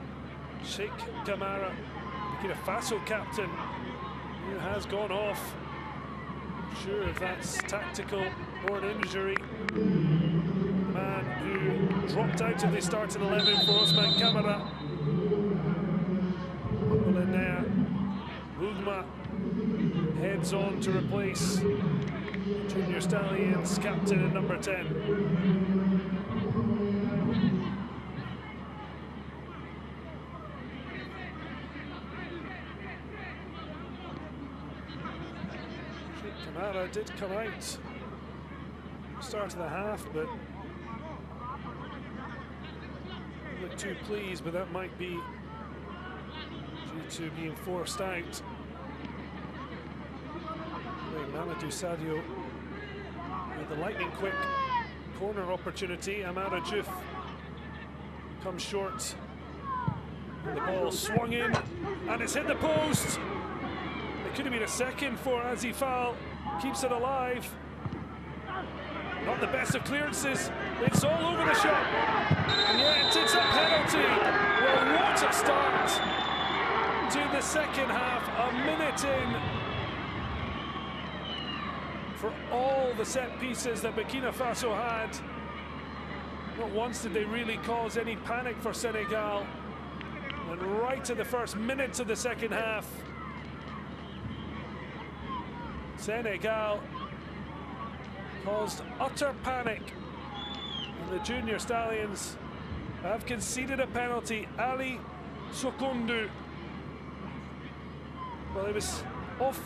Sheikh Camara, Burkina Faso captain, who has gone off. Not sure if that's tactical or an injury. The man who dropped out of the starting 11 for Osman Camara. Well, in there, Bougma heads on to replace Junior Stallions captain at number 10. Camara did come out start of the half, but didn't look too pleased, but that might be due to being forced out. Mamadou Sadio with the lightning quick corner opportunity. Amara Diouf comes short. And the ball swung in and it's hit the post. It could have been a second for Azifal. Keeps it alive. Not the best of clearances. It's all over the shop. And yet it's a penalty. Well, what a start to the second half. A minute in. For all the set pieces that Burkina Faso had, not once did they really cause any panic for Senegal. And right to the first minutes of the second half, Senegal caused utter panic. And the Junior Stallions have conceded a penalty. Ali Sokundu, well, it was off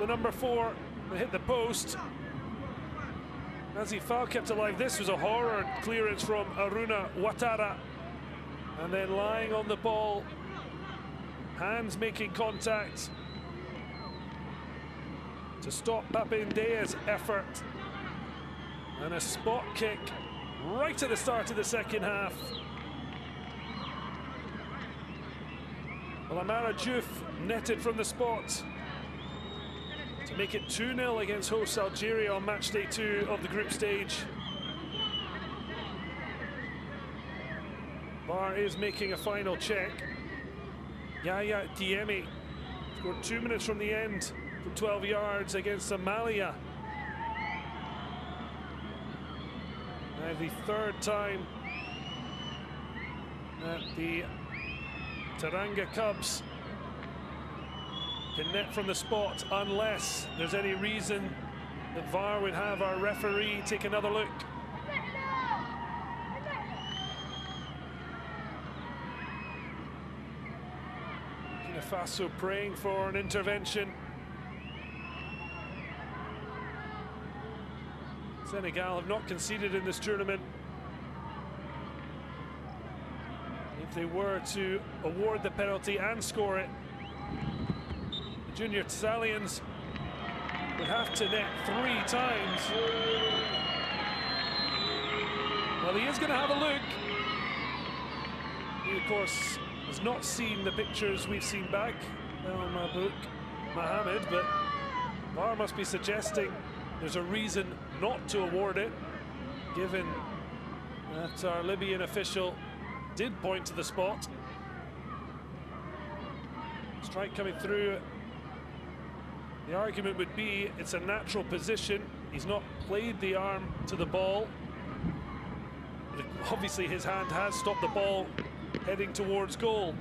the number 4. They hit the post. Azifal kept alive. This was a horror clearance from Aruna Ouattara. And then lying on the ball, hands making contact to stop Babinde's effort. And a spot kick right at the start of the second half. Well, Amara Diouf netted from the spot to make it 2-0 against hosts Algeria on match day 2 of the group stage. VAR is making a final check. Yaya Diemi scored 2 minutes from the end from 12 yards against Somalia. Now the third time that the Teranga Cubs can net from the spot, unless there's any reason that VAR would have our referee take another look. Burkina Faso praying for an intervention. Senegal have not conceded in this tournament. If they were to award the penalty and score it, the Junior Stallions would have to net 3 times. Well, he is going to have a look. He, of course, has not seen the pictures we've seen back on my book, Mohammed, but VAR must be suggesting there's a reason not to award it, given that our Libyan official did point to the spot. Strike coming through. The argument would be it's a natural position. He's not played the arm to the ball. But obviously his hand has stopped the ball heading towards goal.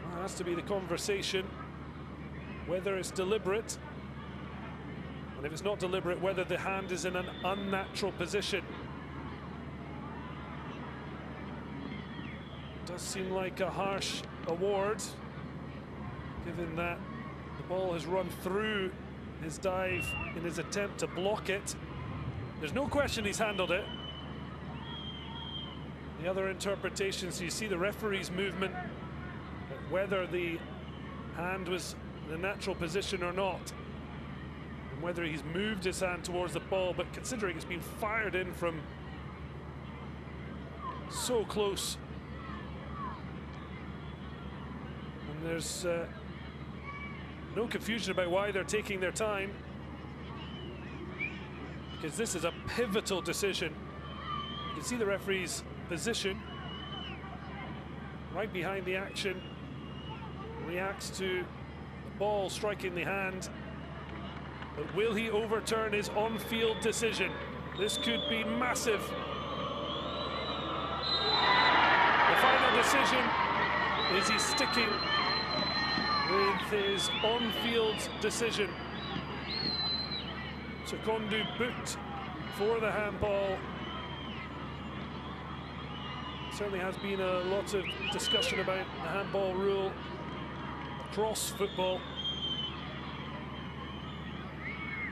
Well, that has to be the conversation, whether it's deliberate, and if it's not deliberate, whether the hand is in an unnatural position. Does seem like a harsh award, given that the ball has run through his dive in his attempt to block it. There's no question he's handled it. The other interpretations, you see the referee's movement, whether the hand was in a natural position or not, and whether he's moved his hand towards the ball, but considering it's been fired in from so close, and there's no confusion about why they're taking their time, because this is a pivotal decision. You can see the referee's position right behind the action, reacts to the ball striking the hand, but will he overturn his on-field decision? This could be massive. The final decision, is he sticking with his on-field decision? Sekondu booked for the handball. Certainly has been a lot of discussion about the handball rule across football.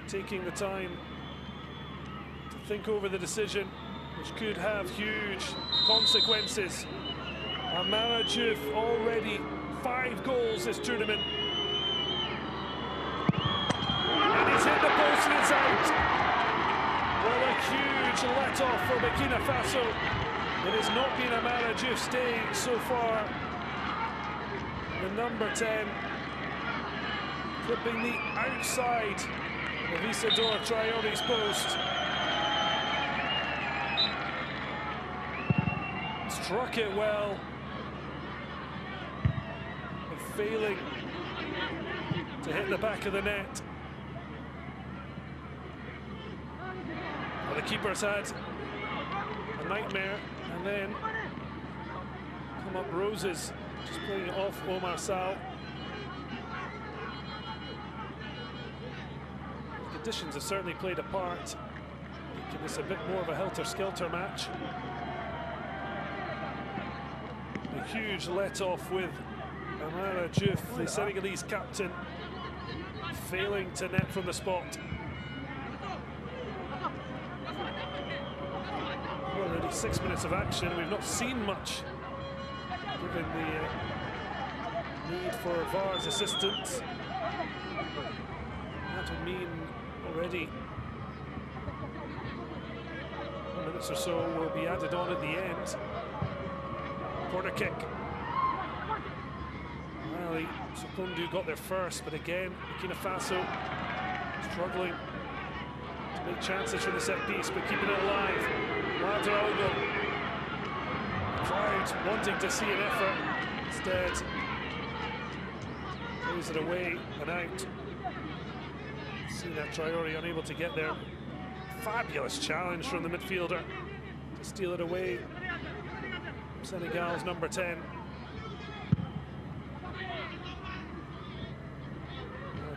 Taking the time to think over the decision, which could have huge consequences. Amara Diouf already 5 goals this tournament. And he's hit the post and it's out. Well, a huge let-off for Burkina Faso. It has not been Amara Diouf's day so far. The number 10 clipping the outside of Isidore Traore's post. Struck it well, but failing to hit the back of the net. Well, the keeper's had a nightmare, and then come up roses, just playing it off Omar Sal. The conditions have certainly played a part, making this a bit more of a helter-skelter match. A huge let-off with Amara Diouf, the Senegalese captain, failing to net from the spot. Already 6 minutes of action. We've not seen much, given the need for VAR's assistance. That would mean already 1 minute or so will be added on at the end. Corner kick. Well, Sekondu got there first, but again, Burkina Faso struggling to make chances from the set piece, but keeping it alive. Ouedraogo. Crowd wanting to see an effort, instead plays it away and out. See that Traore unable to get there. Fabulous challenge from the midfielder to steal it away. Senegal's number 10.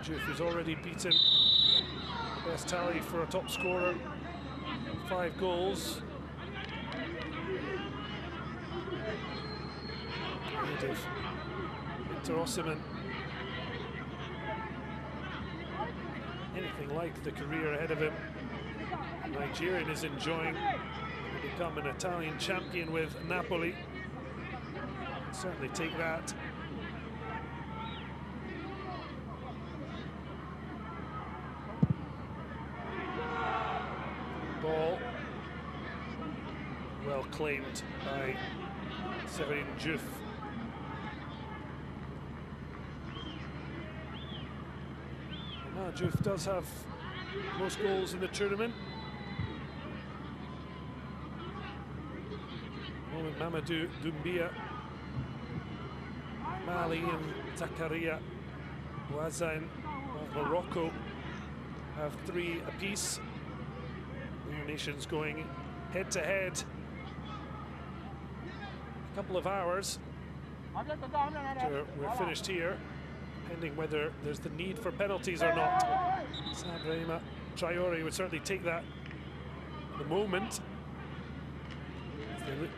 Diouf has already beaten the best tally for a top scorer, 5 goals. Victor Osimhen, anything like the career ahead of him. Nigerian is enjoying to become an Italian champion with Napoli. Certainly take that claimed by Severin Diouf. Diouf does have most goals in the tournament. Moment Mamadou Doumbia, Mali and Zakaria Ouazzane of Morocco have 3 apiece. The nations going head to head. A couple of hours after we're finished here, depending whether there's the need for penalties or not. Sabrema Traore would certainly take that at the moment. As they look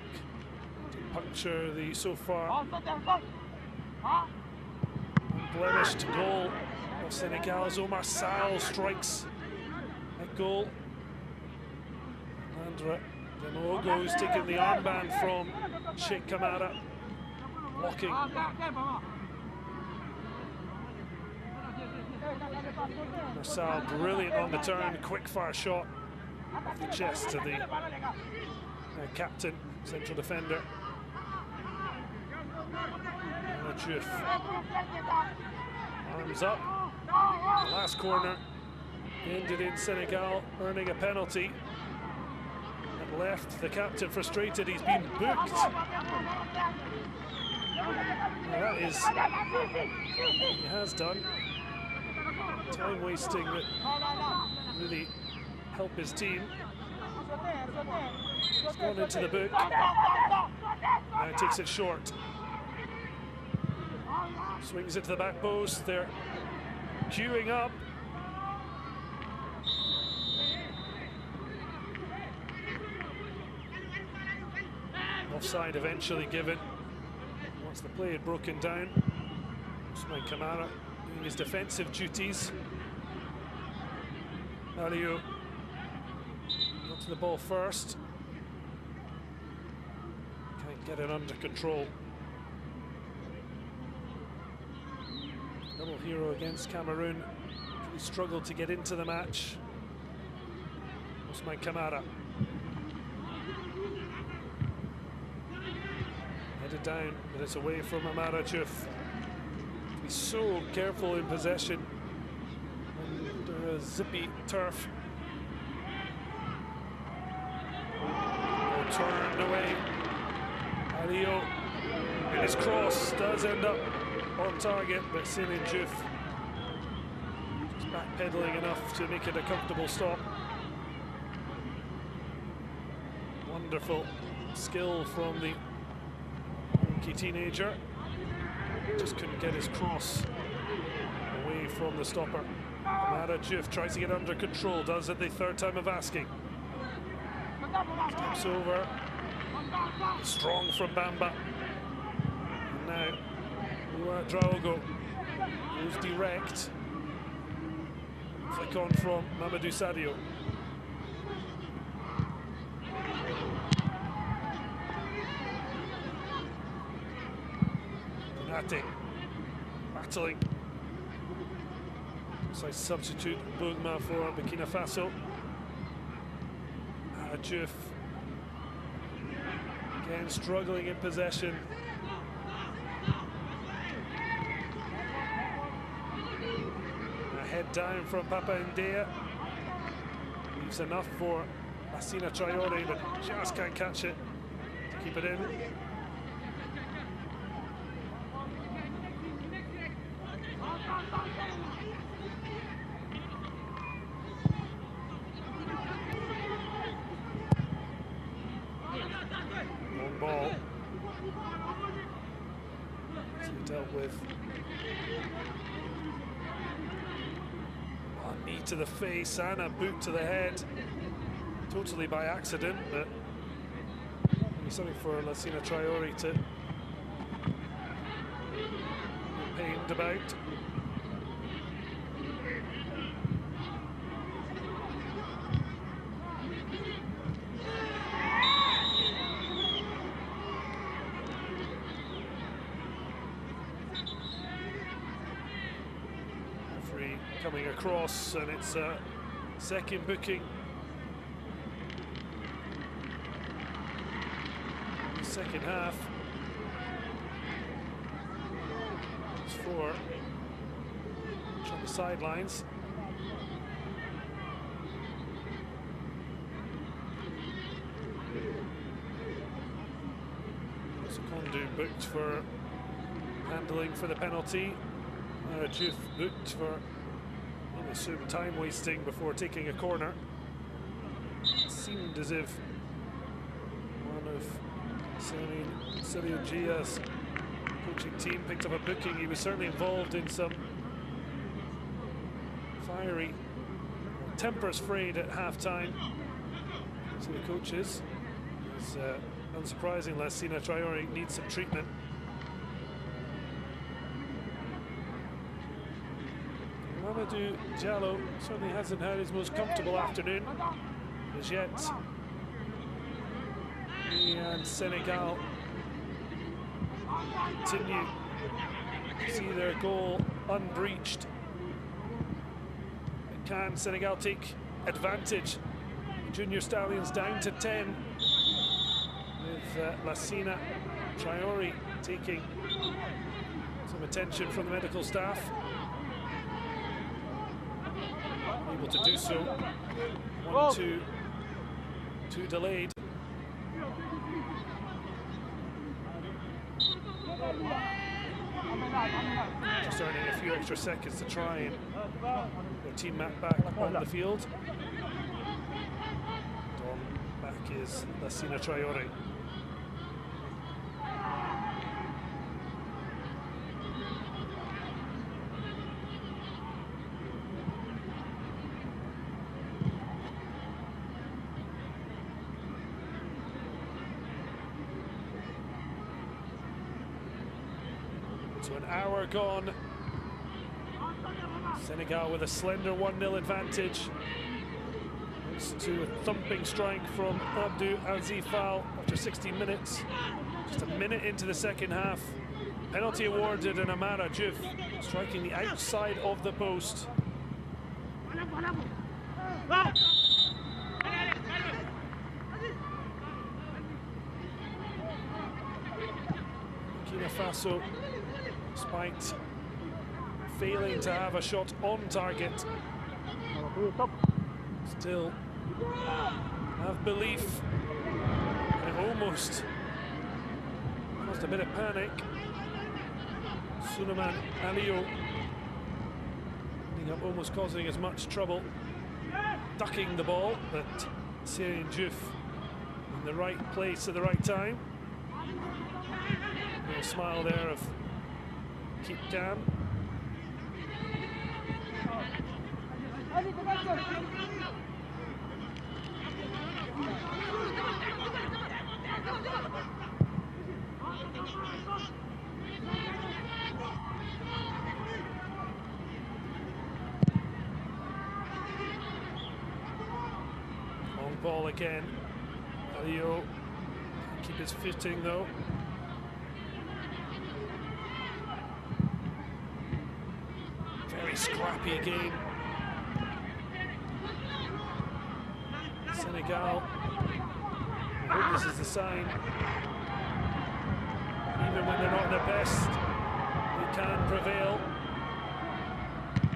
to puncture the so far unblemished goal of Senegal's Omar Sall strikes that goal. Landra Demogo, who's taken the armband from Sheikh Kamara, blocking. Sall brilliant on the turn, quick fire shot off the chest to the captain, central defender. Diouf. Arms up. The last corner ended in Senegal earning a penalty. And left the captain frustrated. He's been booked. Well, that is, he has done. Time wasting that really help his team. He's gone into the book. Now takes it short. Swings it to the back post. They're queuing up. Offside eventually given. Once the play had broken down, Ousmane Kamara doing his defensive duties. Aliou got to the ball first. Can't get it under control. Double hero against Cameroon. Really struggled to get into the match. Ousmane Kamara. Headed down, but it's away from Amara Diouf. Be so careful in possession under a zippy turf. Turned away. Aliou in his cross does end up on target, but Severin Diouf just backpedaling enough to make it a comfortable stop. Wonderful skill from the teenager. Just couldn't get his cross away from the stopper. Amara Diouf tries to get under control, does it the third time of asking. Steps over. Strong from Bamba. And now Draogo goes direct. Flick on from Mamadou Sadio. Nate battling. So substitute Bougma for Burkina Faso. Diouf again struggling in possession. A head down from Papa Ndea. Leaves enough for Lassina Traore, but just can't catch it to keep it in. Long ball. So dealt with a knee to the face and a boot to the head. Totally by accident, but something for Lassina Traore to be pained about. Referee coming across, and it's a second booking. second half. It's 4 on the sidelines. Secondu booked for handling for the penalty. Diouf booked for, I assume, time wasting before taking a corner. It seemed as if one of Sergio Gia's coaching team picked up a booking. He was certainly involved in some fiery tempers frayed at half-time to the coaches. It's unsurprising, Lassina Traore needs some treatment. Mamadou Diallo certainly hasn't had his most comfortable afternoon as yet. He and Senegal continue to see their goal unbreached. Can Senegal take advantage? Junior Stallions down to 10 with Lassina Traore taking some attention from the medical staff. Able to do so. 1-2, 2 delayed. Just earning a few extra seconds to try and their team map back on the field. Back is Lassina Traore. So an hour gone. Senegal with a slender 1-0 advantage. Thanks to a thumping strike from Abdou Azifal after 16 minutes. Just a minute into the second half. Penalty awarded and Amara Diouf striking the outside of the post. Burkina Faso, despite failing to have a shot on target, still have belief. It almost caused a bit of panic. Suleiman Aliou ending up almost causing as much trouble, ducking the ball, but Sergio Diouf in the right place at the right time. A little smile there of keep calm. Long ball again. Aliou keep his footing though. Very scrappy game. Senegal, I hope this is the sign. Even when they're not their best, they can prevail.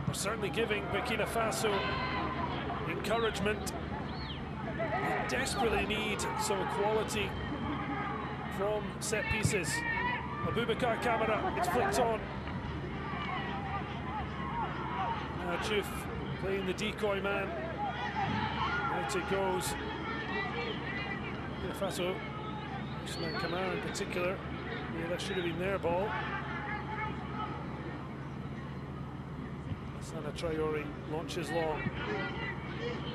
They're certainly giving Burkina Faso encouragement. They desperately need some quality from set pieces. Abubakar Kamara, it's flicked on. Now Diouf playing the decoy man. Out it goes. Burkina Faso, Ousmane Kamara in particular. Yeah, that should have been their ball. Lassina Traore launches long.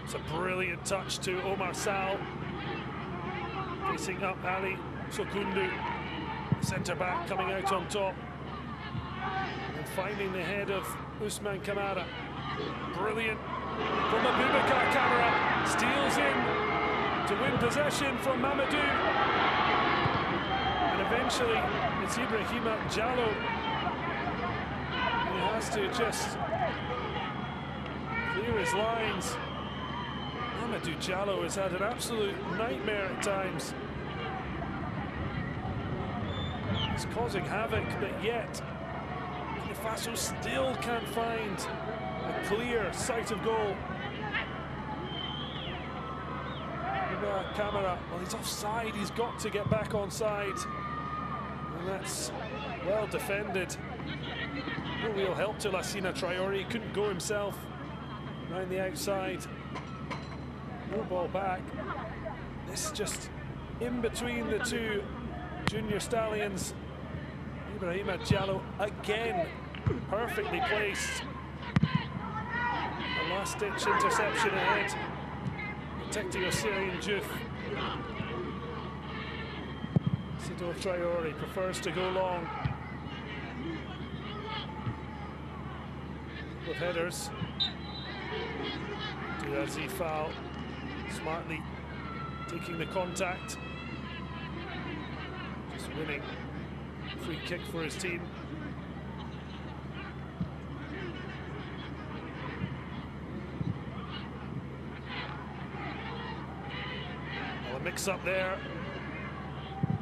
It's a brilliant touch to Omar Sal. Facing up Ali Secondu, centre back coming out on top. And finding the head of Ousmane Kamara. Brilliant from Abubakar Kamara. Steals in to win possession from Mamadou. And eventually it's Ibrahima Diallo. He has to just clear his lines. Mamadou Diallo has had an absolute nightmare at times. It's causing havoc, but yet Burkina Faso still can't find a clear sight of goal. Camera, well, he's offside, he's got to get back on side. And that's well defended. No real help to Lassina Traore, he couldn't go himself. Around the outside. No ball back. This just in between the two junior stallions. Ibrahima Diallo again perfectly placed. A last-ditch interception ahead. Protecting Osirian Diouf. Sido Traore prefers to go long. With headers. Diazi foul. Smartly taking the contact. Just winning. Free kick for his team. Well, a mix up there.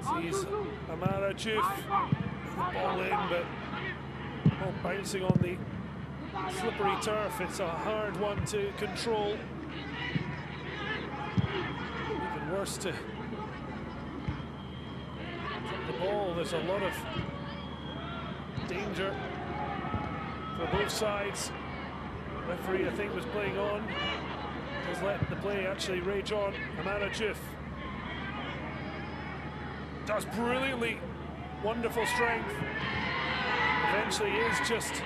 Sees Amara Diouf. The ball in, but ball bouncing on the slippery turf. It's a hard one to control. Even worse to drop the ball. There's a lot of danger for both sides. Referee, I think, was playing on. Does let the play actually rage on. Amara Diouf does brilliantly. Wonderful strength. Eventually is just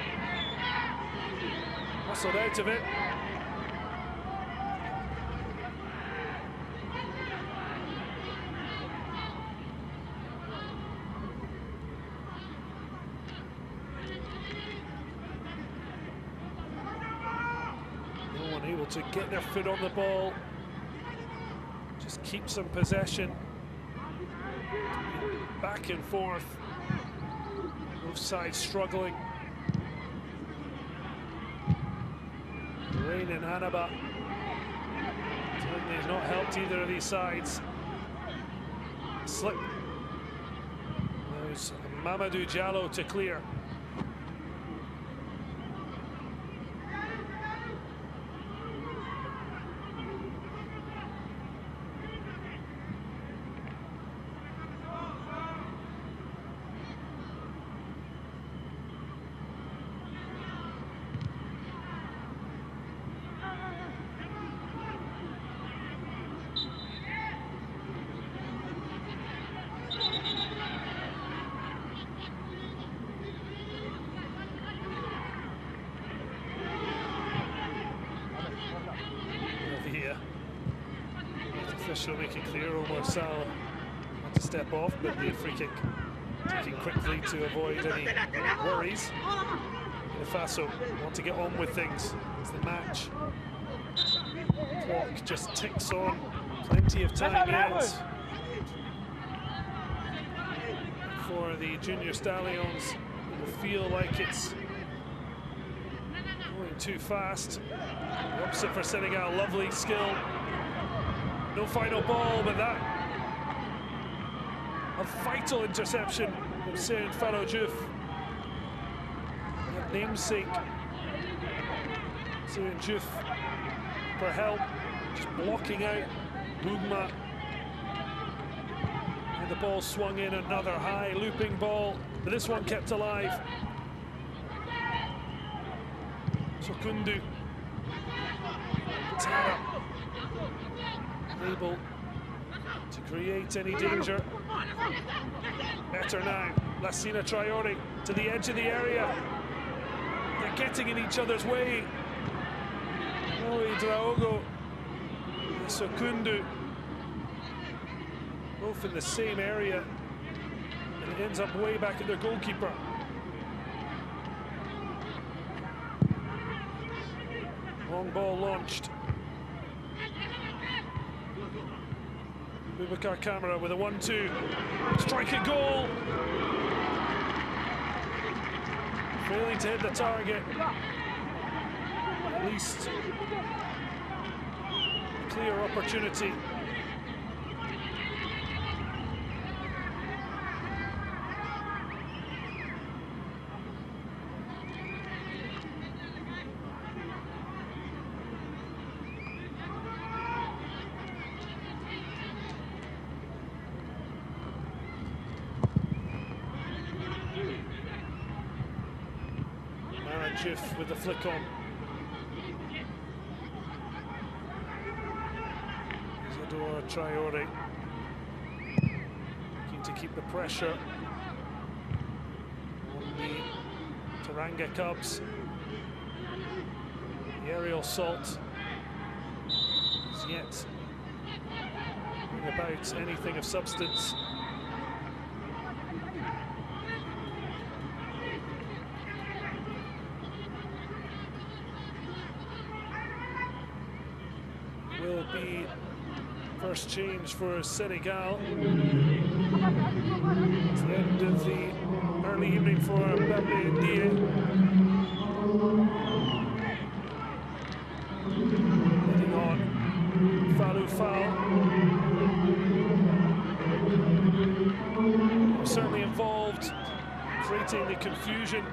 muscled out of it. No one able to get their foot on the ball. Just keep some possession. Back and forth. Both sides struggling. Rain in Annaba certainly has not helped either of these sides. Slip. There's Mamadou Diallo to clear. Official making clear, Omar Sal had to step off, but the free kick taken quickly to avoid any worries. Burkina Faso want to get on with things as the match clock just ticks on. Plenty of time yet for the junior stallions. It will feel like it's going too fast. The opposite for Senegal, lovely skill. No final ball, but that a vital interception from Seyn Fallou Diouf. Namesake Seyn Diouf for help, just blocking out Bougma. And the ball swung in, another high looping ball, but this one kept alive. Sokundu. Tara. Able to create any danger. Better now. Lassina Traore to the edge of the area. They're getting in each other's way. Draogo and Sokundu. Both in the same area. And it ends up way back at their goalkeeper. Long ball launched. Boubacar Camara with a 1-2. Striking goal. Failing to hit the target. At least a clear opportunity. Diouf with the flick on. Isidore Traoré looking to keep the pressure on the Teranga Cubs. The aerial assault is yet bring about anything of substance. Will be first change for Senegal. It's the end of the early evening for Mbappé Ndiaye. Leading on, Fallou Fall. Certainly involved, creating the confusion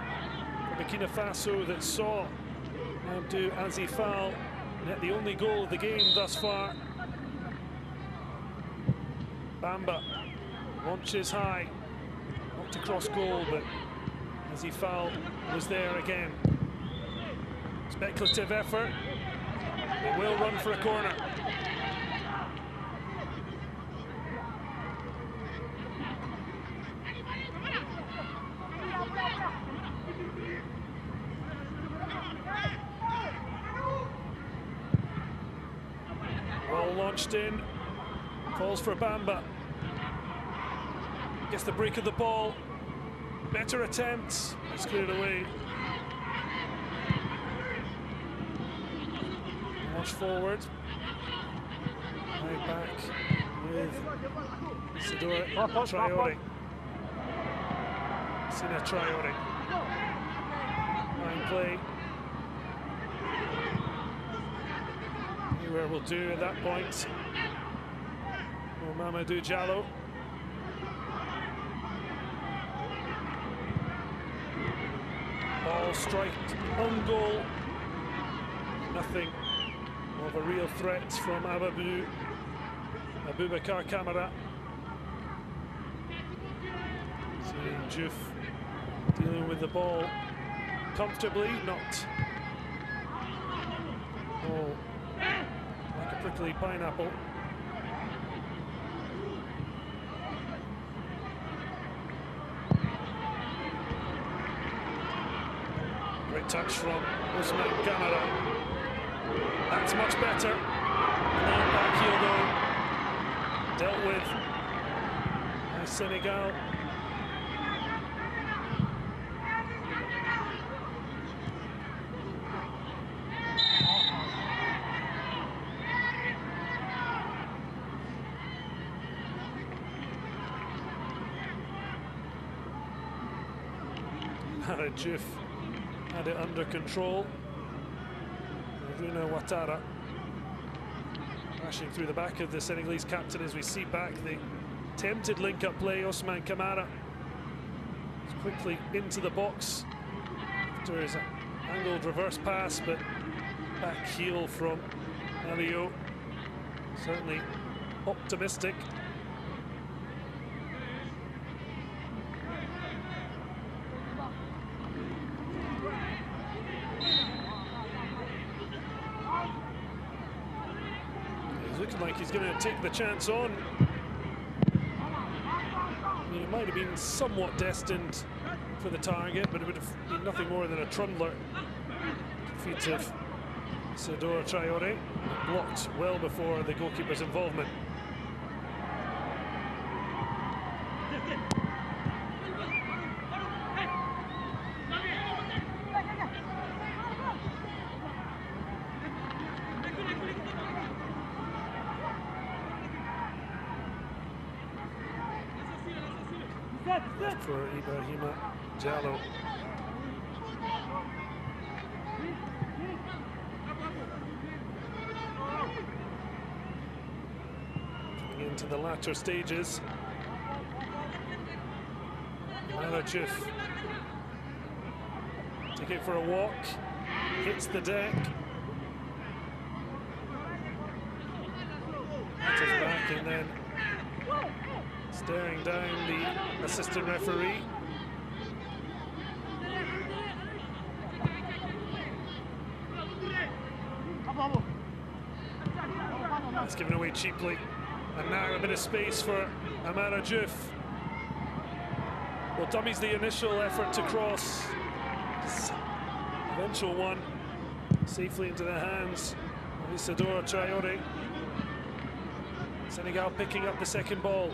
for Burkina Faso that saw Abdou Aziz Fall net the only goal of the game thus far. Bamba launches high, not to cross goal, but Aziz Fall was there again. Speculative effort. They will run for a corner. Ball launched in, falls for Bamba. Gets the break of the ball. Better attempts. It's cleared away. Launch forward. Right back with Isidore Traoré. Sina Traoré. Line play. Anywhere will do at that point. Oh, Mamadou Diallo. Ball striked on goal. Nothing of a real threat from Aboubacar Kamara. Seeing Diouf dealing with the ball comfortably, not like a prickly pineapple. Great touch from Ousmane Kamara. That's much better. And now back heel though. Dealt with by Senegal. Diouf had it under control. Runa Ouattara crashing through the back of the Senegalese captain as we see back the attempted link-up play. Ousmane Kamara is quickly into the box after his angled reverse pass, but back heel from Alio. Certainly optimistic. Looking like he's going to take the chance on. I mean, it might have been somewhat destined for the target, but it would have been nothing more than a trundler. Feet of Isidore Traoré, blocked well before the goalkeeper's involvement. For Ibrahima Diallo. Coming into the latter stages. Diouf. Take it for a walk. Hits the deck. Enters back and then staring down the assistant referee. It's given away cheaply. And now a bit of space for Amara Diouf. Well, dummies the initial effort to cross. Eventual one safely into the hands of Isidore Traoré. Senegal picking up the second ball.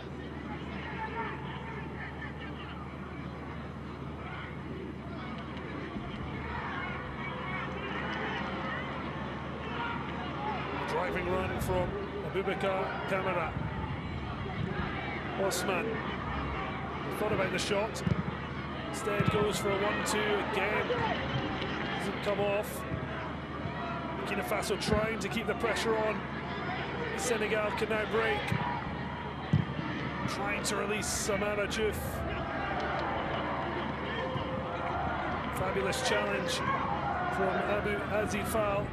A driving run from Abubakar Kamara. Osman thought about the shot. Instead goes for a 1-2 again. Doesn't come off. Burkina Faso trying to keep the pressure on. Senegal can now break. Trying to release Amara Diouf. Fabulous challenge from Abu Azifal.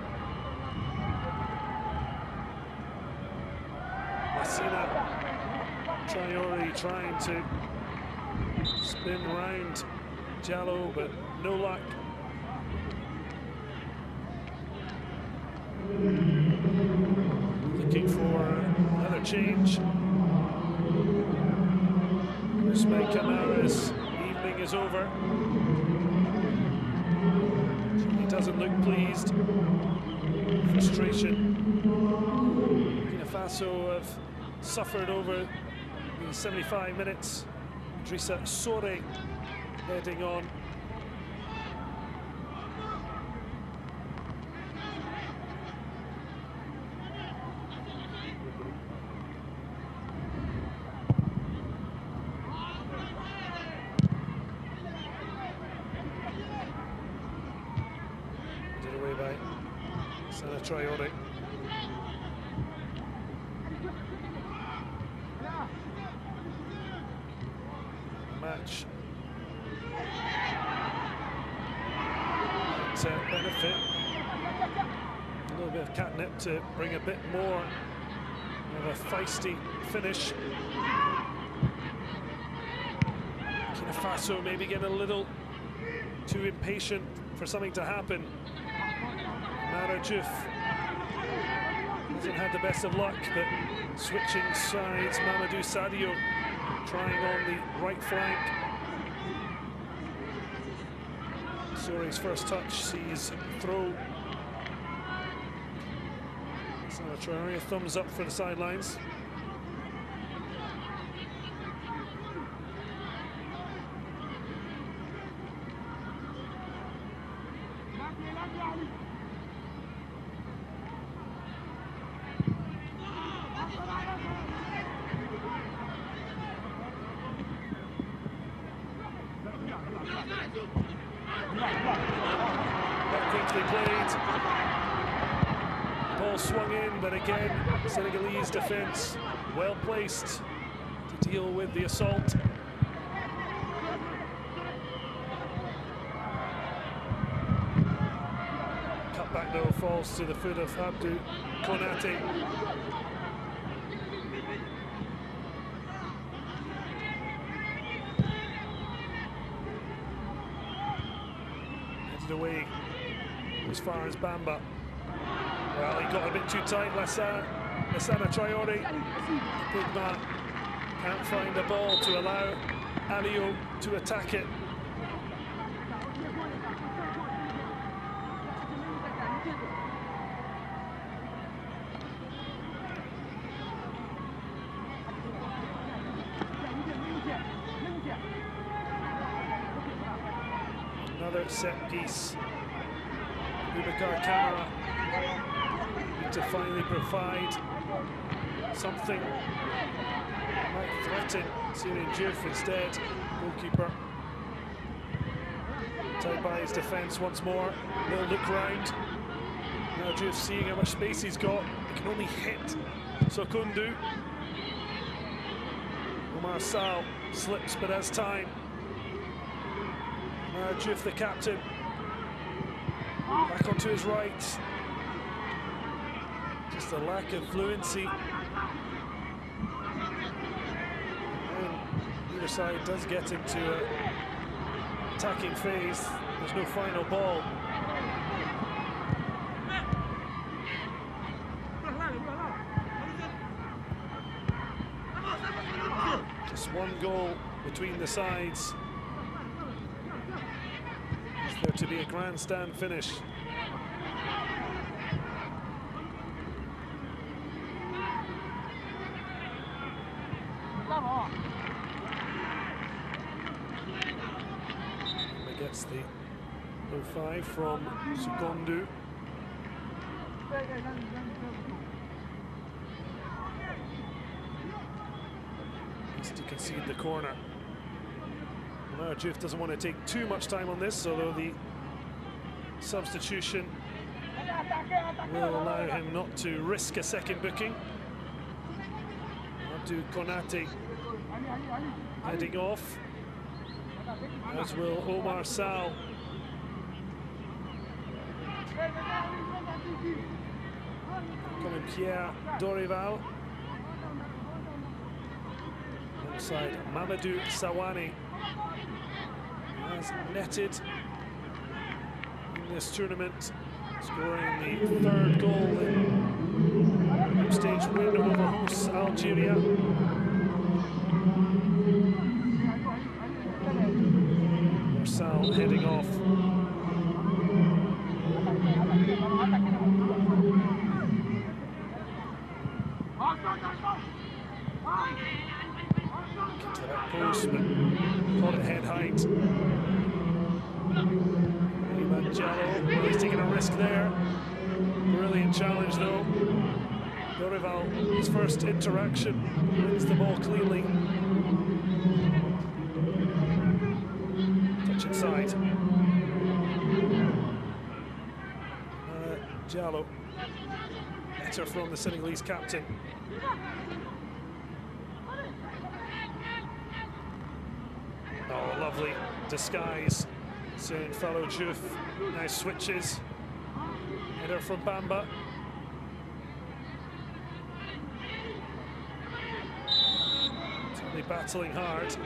Lassina Traoré trying to spin round Jallo, but no luck. Looking for another change. Usman Kamara's evening is over. He doesn't look pleased. Frustration. Burkina Faso have suffered over the 75 minutes. Drissa Sore heading on. Did away by Sana Traoré. Match might benefit. A little bit of catnip to bring a bit more of a feisty finish. Burkina Faso maybe getting a little too impatient for something to happen. Amara Diouf hasn't had the best of luck, but switching sides, Mamadou Sadio trying on the right flank. Sore's first touch sees throw. So Traoré, a thumbs up for the sidelines. Quickly played. Ball swung in, but again, Senegalese defence well placed to deal with the assault. Cutback though falls to the foot of Abdou Konate. Away as far as Bamba. Well, he got a bit too tight. Lassana Traoré, big man, can't find the ball to allow Alio to attack it. Another set piece. Abubakar Kamara need to finally provide something that might threaten Syrian Diouf instead. Goalkeeper tied by his defence once more. Little look round. Now Diouf seeing how much space he's got. He can only hit Sokundu. Omar Sal slips but has time. Diouf, the captain, back onto his right. Just a lack of fluency. And either side does get into an attacking phase. There's no final ball. one goal between the sides. Is there to be a grandstand finish? Gets the 0-5 from Secondu. Needs to concede the corner. Now Diouf doesn't want to take too much time on this, although the substitution will allow him not to risk a second booking. AFCONU17 heading off, as will Omar Sal. Coming Pierre Dorival alongside Mamadou Sawani, who has netted in this tournament, scoring the third goal in group stage win over hosts Algeria. Sal heading off. To that post, but caught it head height. Jallo, he's taking a risk there. Brilliant challenge though. Dorival, his first interaction, wins the ball cleanly. Touch inside. Jallo, better from the Senegalese captain. Oh, lovely disguise. Seeing fellow Diouf now switches. Header from Bamba. Certainly battling hard.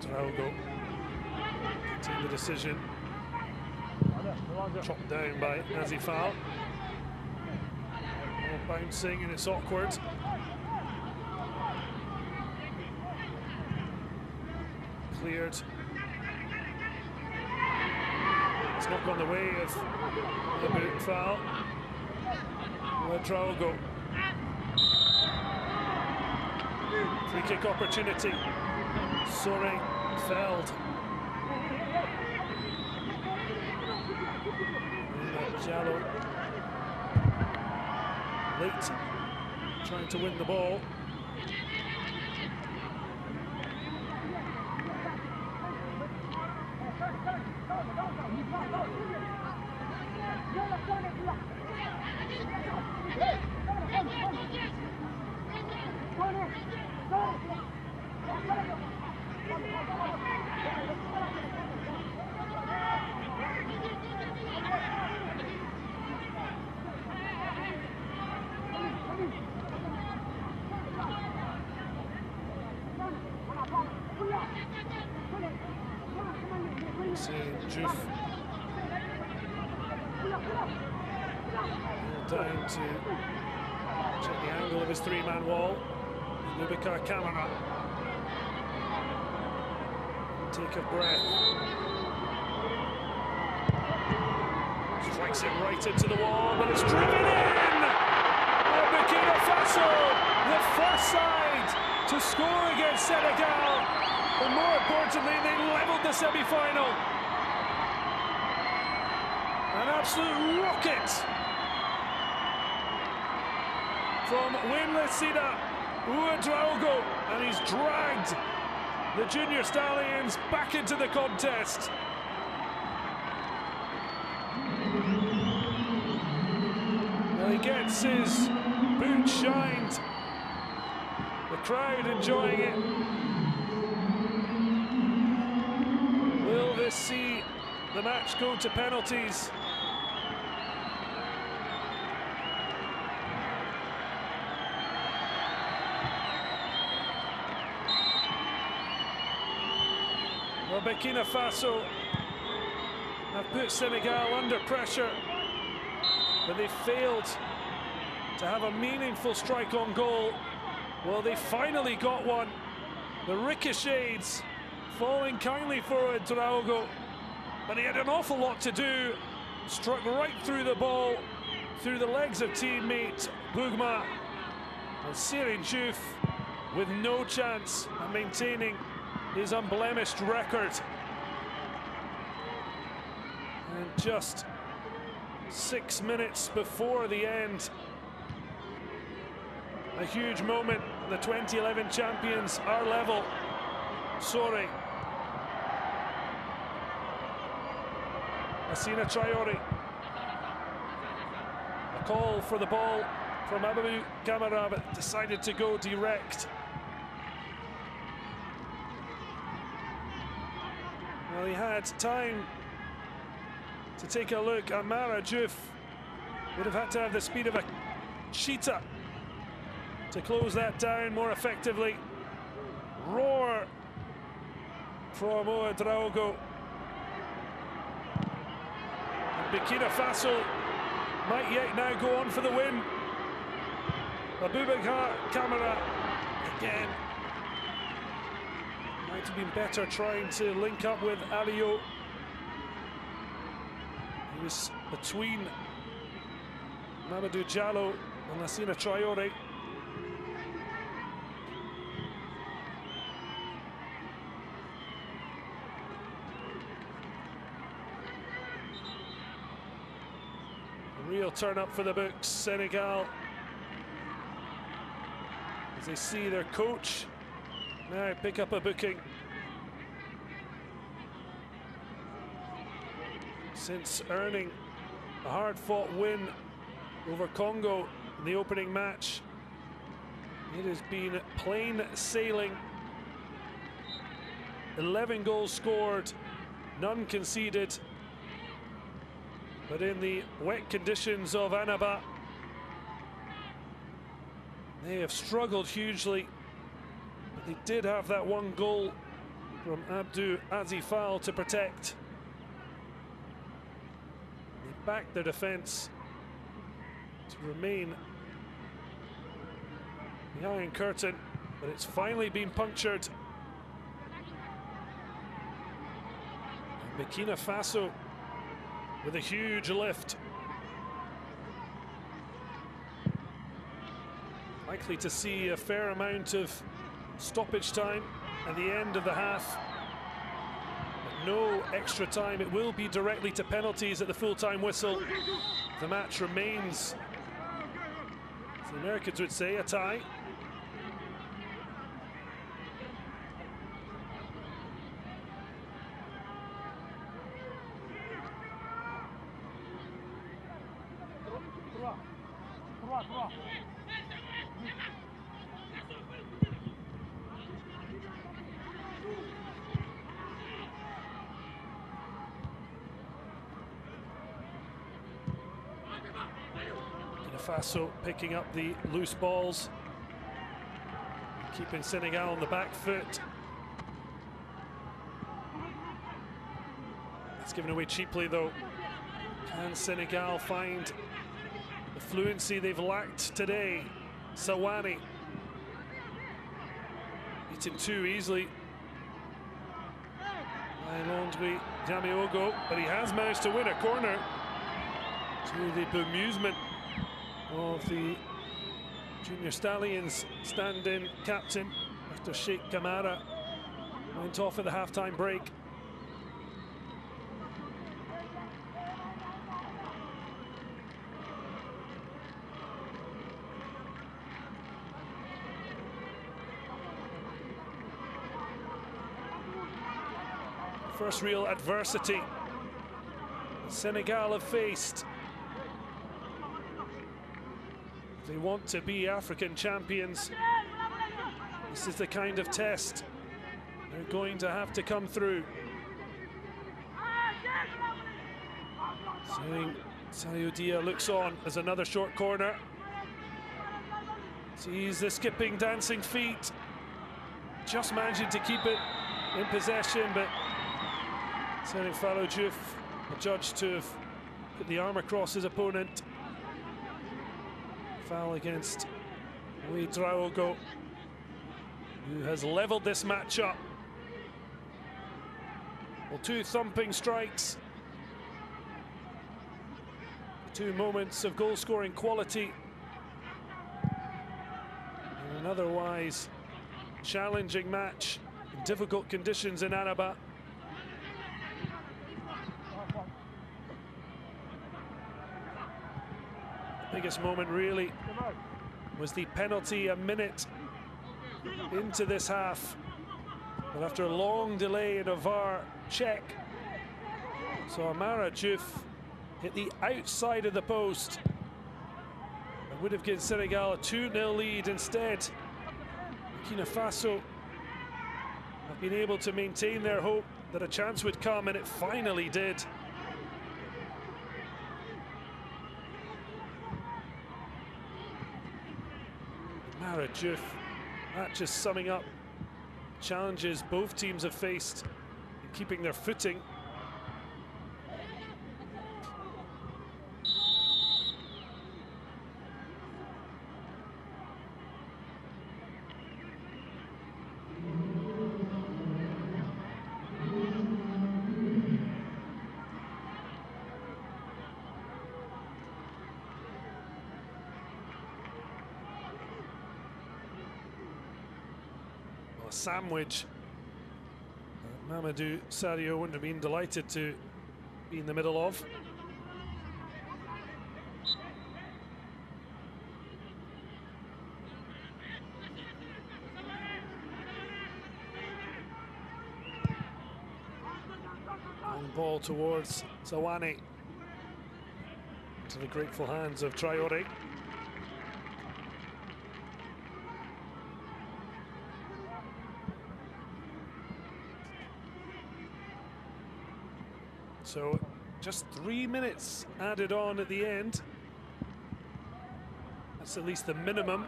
Draugo getting the decision. Chopped down by Nazifal. All bouncing and it's awkward. Cleared. It's not gone the way of the foul. Draugo. Free kick opportunity. Soren Feld. Jallo. Late. Trying to win the ball. Diouf down to check the angle of his three-man wall. Boubacar Kamara. Take a breath. Strikes it right into the wall, but it's driven in! Burkina Faso, the first side to score against Senegal. But more importantly, they levelled the semi-final. An absolute rocket from Wimlesina Ouedraogo, and he's dragged the Junior Stallions back into the contest. Well, he gets his boot shined. The crowd enjoying it. Will this see the match go to penalties? Well, Burkina Faso have put Senegal under pressure, but they failed to have a meaningful strike on goal. Well, they finally got one. The ricochets falling kindly for Draogo, but he had an awful lot to do. Struck right through the ball, through the legs of teammate Bougma. And Sirin Diouf with no chance of maintaining his unblemished record. And just 6 minutes before the end, a huge moment. The 2011 champions are level. Sorry. Asina Traore. A call for the ball from Abou Kamara, but decided to go direct. Well, he had time to take a look. Amara Diouf would have had to have the speed of a cheetah to close that down more effectively. Roar from Ouedraogo. Burkina Faso might yet now go on for the win. Aboubacar Kamara again. Might have been better trying to link up with Alio. He was between Mamadou Diallo and Lassina Traore. A real turn up for the books, Senegal, as they see their coach now pick up a booking. Since earning a hard-fought win over Congo in the opening match, it has been plain sailing. 11 goals scored, none conceded. But in the wet conditions of Annaba, they have struggled hugely. But they did have that one goal from Abdou Azifal to protect. They backed their defence to remain the Iron Curtain, but it's finally been punctured. And Burkina Faso with a huge lift. Likely to see a fair amount of stoppage time at the end of the half. But no extra time. It will be directly to penalties at the full-time whistle. The match remains, as the Americans would say, a tie. Faso picking up the loose balls, keeping Senegal on the back foot. It's given away cheaply though. Can Senegal find the fluency they've lacked today? Sawani beaten too easily by Landry Jamiogo, but he has managed to win a corner, to the bemusement of the Junior Stallions stand-in captain after Sheikh Kamara went off at the half-time break. First real adversity Senegal have faced. They want to be African champions. This is the kind of test they're going to have to come through. Sayudia looks on as another short corner. Sees the skipping, dancing feet. Just managing to keep it in possession, but Senegal Diouf adjudged to have put the arm across his opponent. Foul against Ouedraogo, who has leveled this match up. Well, two thumping strikes, two moments of goal-scoring quality in an otherwise challenging match in difficult conditions in Annaba. The biggest moment really was the penalty a minute into this half, but after a long delay in a VAR check, so Amara Diouf hit the outside of the post and would have given Senegal a 2-0 lead. Instead, Burkina Faso have been able to maintain their hope that a chance would come, and it finally did. Amara Diouf, that just summing up challenges both teams have faced in keeping their footing. A sandwich Mamadou Sadio wouldn't have been delighted to be in the middle of. Long ball towards Zawane, to the grateful hands of Traoré. So just 3 minutes added on at the end. That's at least the minimum.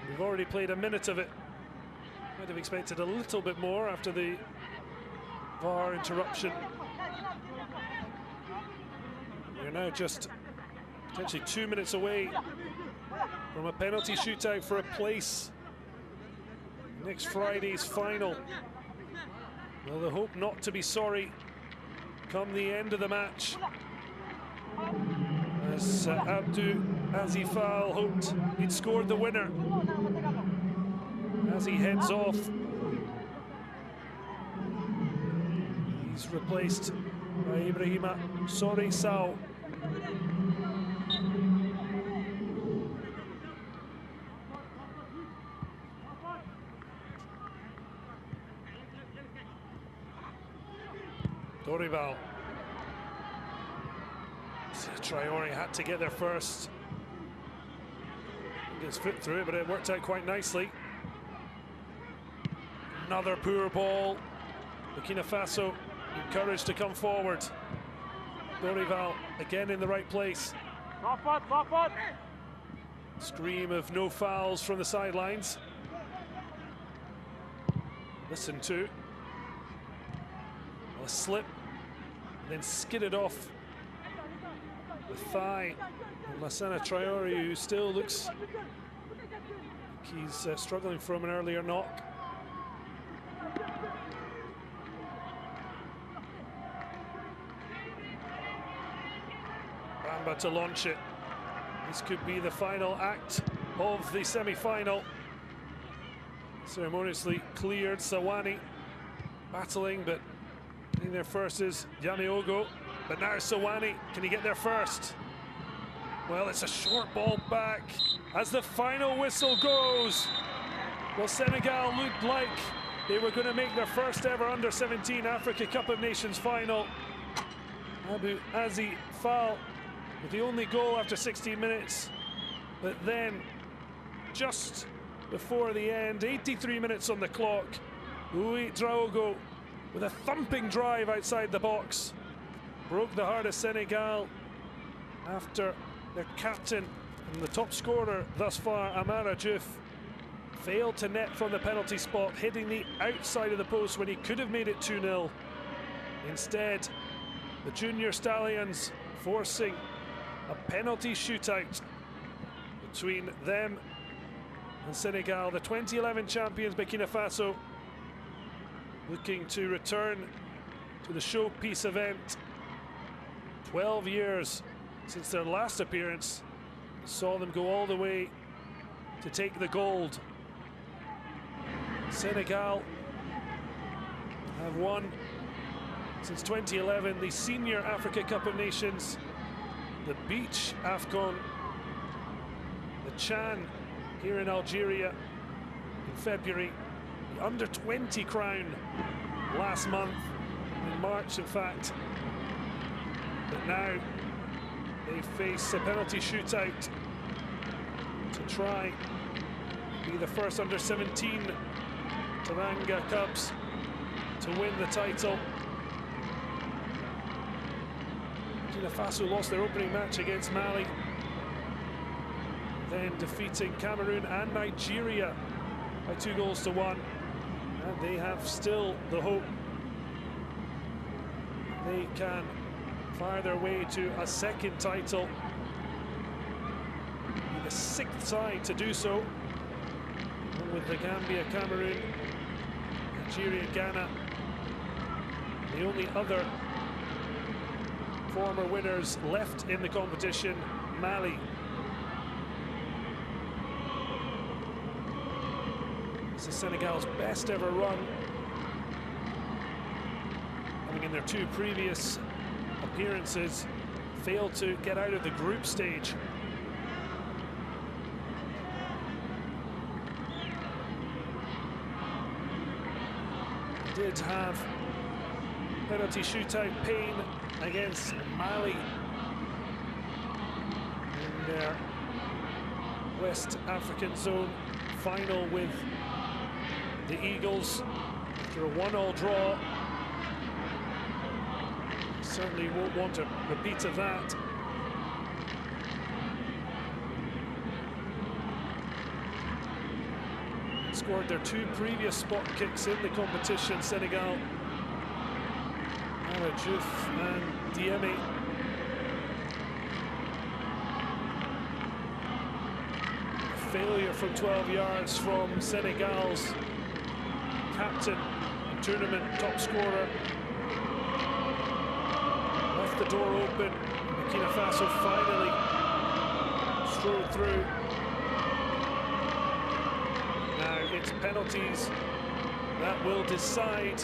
We've already played a minute of it. Might have expected a little bit more after the VAR interruption. We're now just potentially 2 minutes away from a penalty shootout for a place next Friday's final. Well, the hope not to be sorry come the end of the match, as Abdou Azifal hoped he'd scored the winner. As he heads off, he's replaced by Ibrahima Sori Sao. Dorival. Traoré had to get there first. Gets foot through it, but it worked out quite nicely. Another poor ball. Burkina Faso encouraged to come forward. Dorival again in the right place. Scream of no fouls from the sidelines. Listen to. A slip, then skidded off the thigh of Lassana Traoré, who still looks like he's struggling from an earlier knock. Bamba to launch it. This could be the final act of the semi-final. Ceremoniously cleared. Zawane battling, but getting there first is Yameogo. But now Zawane, can he get there first? Well, it's a short ball back as the final whistle goes. Well, Senegal looked like they were going to make their first ever under-17 Africa Cup of Nations final. Abou Azi Fall with the only goal after 16 minutes. But then, just before the end, 83 minutes on the clock, Ouedraogo with a thumping drive outside the box broke the heart of Senegal after their captain and the top scorer thus far, Amara Diouf, failed to net from the penalty spot, hitting the outside of the post when he could have made it 2-0. Instead, the Junior Stallions forcing a penalty shootout between them and Senegal. The 2011 champions Burkina Faso looking to return to the showpiece event. 12 years since their last appearance saw them go all the way to take the gold. Senegal have won since 2011 the Senior Africa Cup of Nations, the Beach AFCON, the Chan here in Algeria in February, the Under-20 crown last month, in March in fact. But now they face a penalty shootout to try be the first Under-17 Teranga Cubs to win the title. Burkina Faso lost their opening match against Mali, then defeating Cameroon and Nigeria by 2-1, and they have still the hope they can fire their way to a second title, be the 6th side to do so, along with the Gambia, Cameroon, Nigeria, Ghana, the only other former winners left in the competition, Mali. This is Senegal's best ever run, having in their 2 previous appearances failed to get out of the group stage. They did have penalty shootout pain against Mali in their West African zone final with the Eagles after a 1-1 draw. Certainly won't want a repeat of that. Scored their 2 previous spot kicks in the competition, Senegal. Diouf and Diémé. Failure from 12 yards from Senegal's captain, tournament top scorer. Left the door open. Burkina Faso finally strode through. Now it's penalties that will decide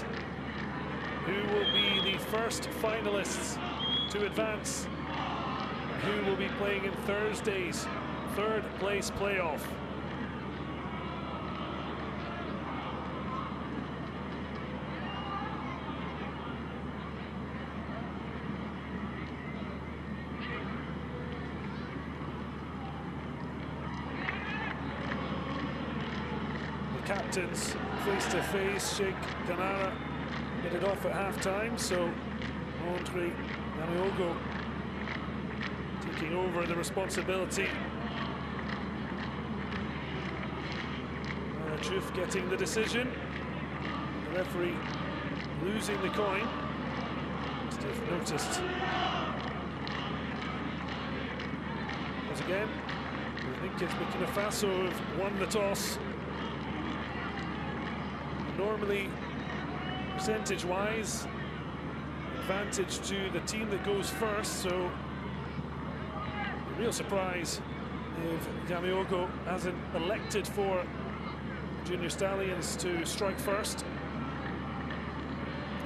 who will be the first finalists to advance, who will be playing in Thursday's third place playoff. The captains face to face. Sheikh Kanara headed off at half-time, so Andre Namiogo taking over the responsibility. Diouf getting the decision. The referee losing the coin. Must have noticed. Once again, I think it's Burkina Faso have won the toss. Normally, percentage-wise, advantage to the team that goes first, so a real surprise if Gamiogo hasn't elected for Junior Stallions to strike first.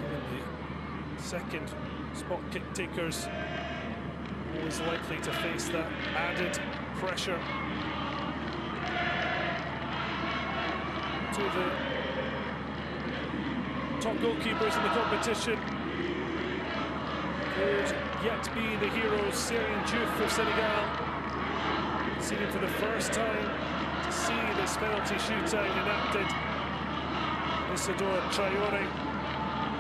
Given the second spot kick takers always likely to face that added pressure. To the top goalkeepers in the competition could yet be the heroes. Serigne Diouf of Senegal, seen him for the first time to see this penalty shootout enacted. Isidore Traoré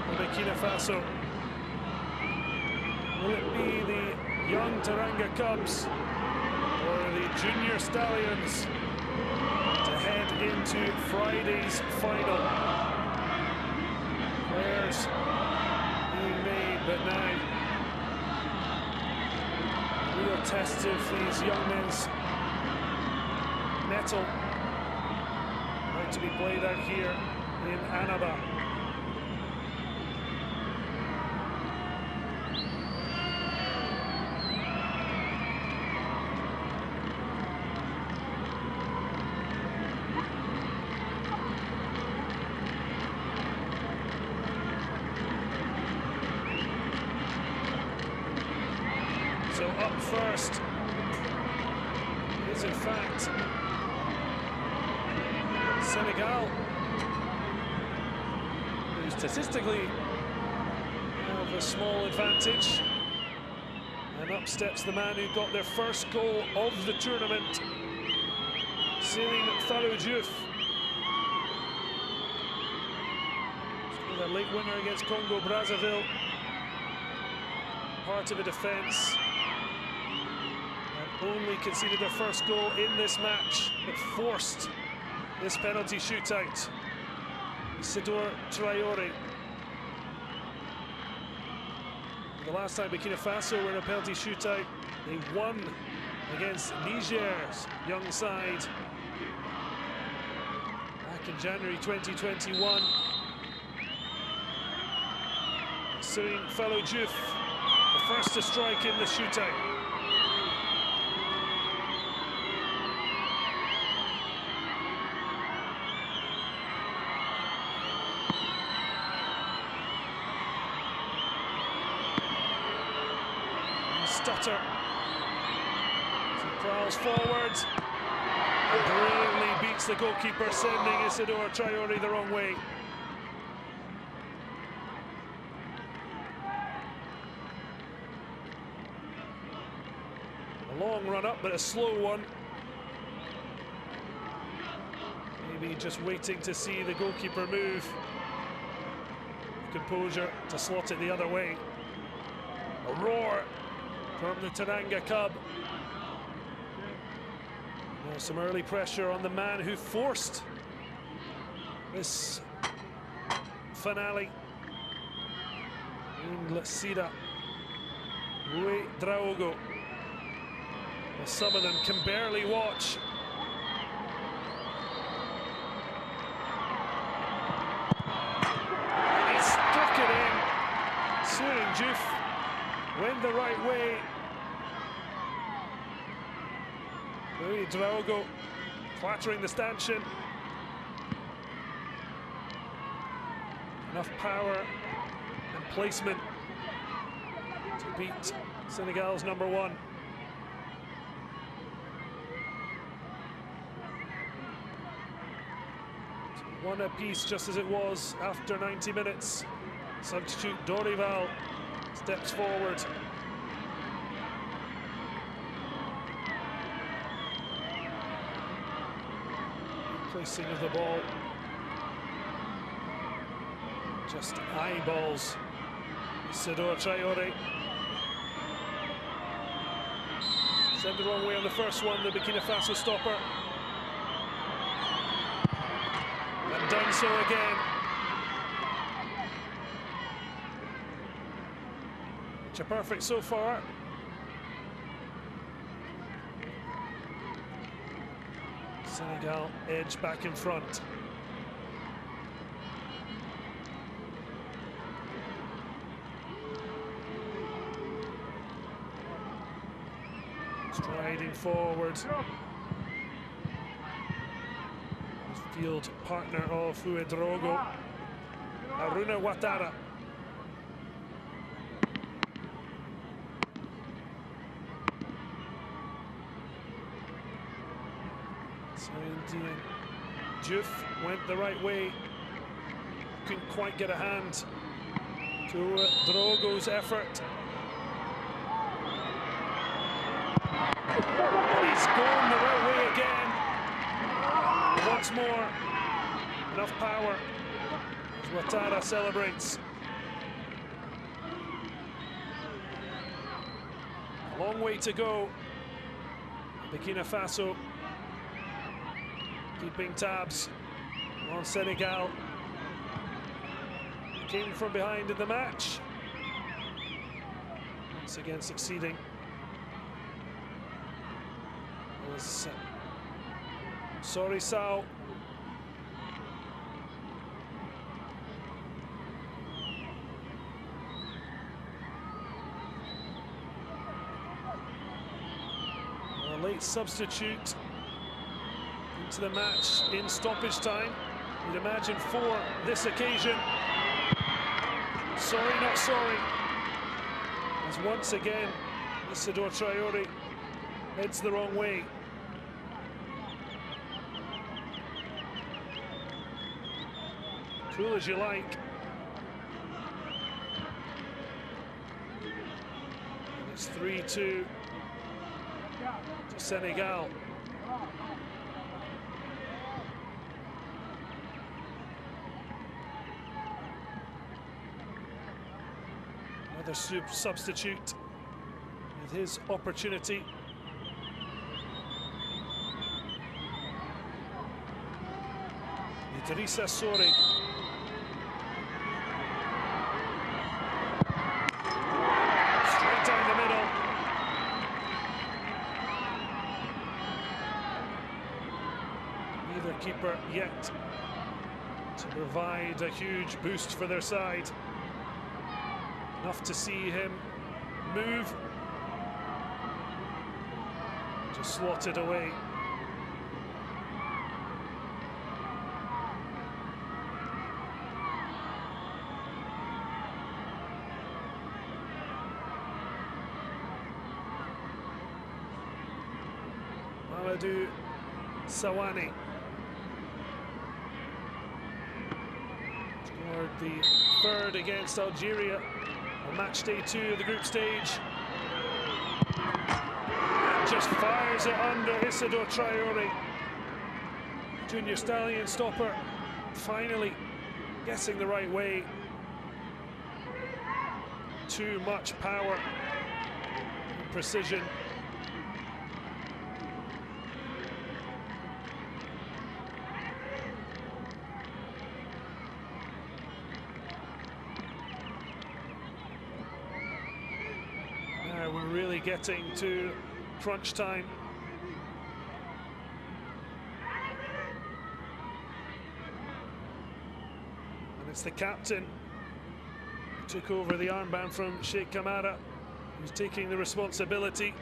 of Burkina Faso. Will it be the young Teranga Cubs or the Junior Stallions to head into Friday's final? Prayers being made, but now a real test of these young men's battle about to be played out here in Annaba. So up first is in fact Senegal, who statistically have a small advantage. And up steps the man who got their first goal of the tournament, Faso. A late winner against Congo Brazzaville, part of a defence. Only conceded their first goal in this match, but forced this penalty shootout. Isidore Traoré. The last time Burkina Faso were in a penalty shootout, they won against Niger's young side back in January 2021. Faso, the first to strike in the shootout. Stutter. He prowls forward and brilliantly beats the goalkeeper, sending Isidore Traoré the wrong way. A long run up, but a slow one. Maybe just waiting to see the goalkeeper move. Composure to slot it the other way. A roar from the Teranga Cub. Some early pressure on the man who forced this finale. Sida Draogo. Some of them can barely watch. And he struck it in. Surin Diouf went the right way. Draogo clattering the stanchion. Enough power and placement to beat Senegal's number one. One apiece, just as it was after 90 minutes. Substitute Dorival steps forward. Placing of the ball. Just eyeballs Isidore Traoré. Sent the wrong way on the first one, the Burkina Faso stopper. And done so again. Picture perfect so far. Senegal edge back in front. Striding forward. Field partner of Ouedraogo, Aruna Ouattara. Diouf went the right way, couldn't quite get a hand to Drogo's effort. And he's gone the right way again. Once more, enough power as Ouattara celebrates. A long way to go. Burkina Faso keeping tabs on Senegal. Came from behind in the match. Once again succeeding. As Sorry, Sao. A late substitute into the match in stoppage time. You'd imagine for this occasion. Sorry, not sorry. As once again, Isidore Traoré heads the wrong way. Cool as you like. It's 3-2 to Senegal. Another substitute with his opportunity. Idrissa Sori. Straight down the middle. Neither keeper yet to provide a huge boost for their side. Enough to see him move. Just slotted away. Mamadou Sawani scored the third against Algeria on match day 2 of the group stage. Just fires it under Isidore Traoré. Junior Stallion stopper finally guessing the right way. Too much power and precision. Now we're really getting to crunch time. And it's the captain who took over the armband from Sheikh Kamara, who's taking the responsibility.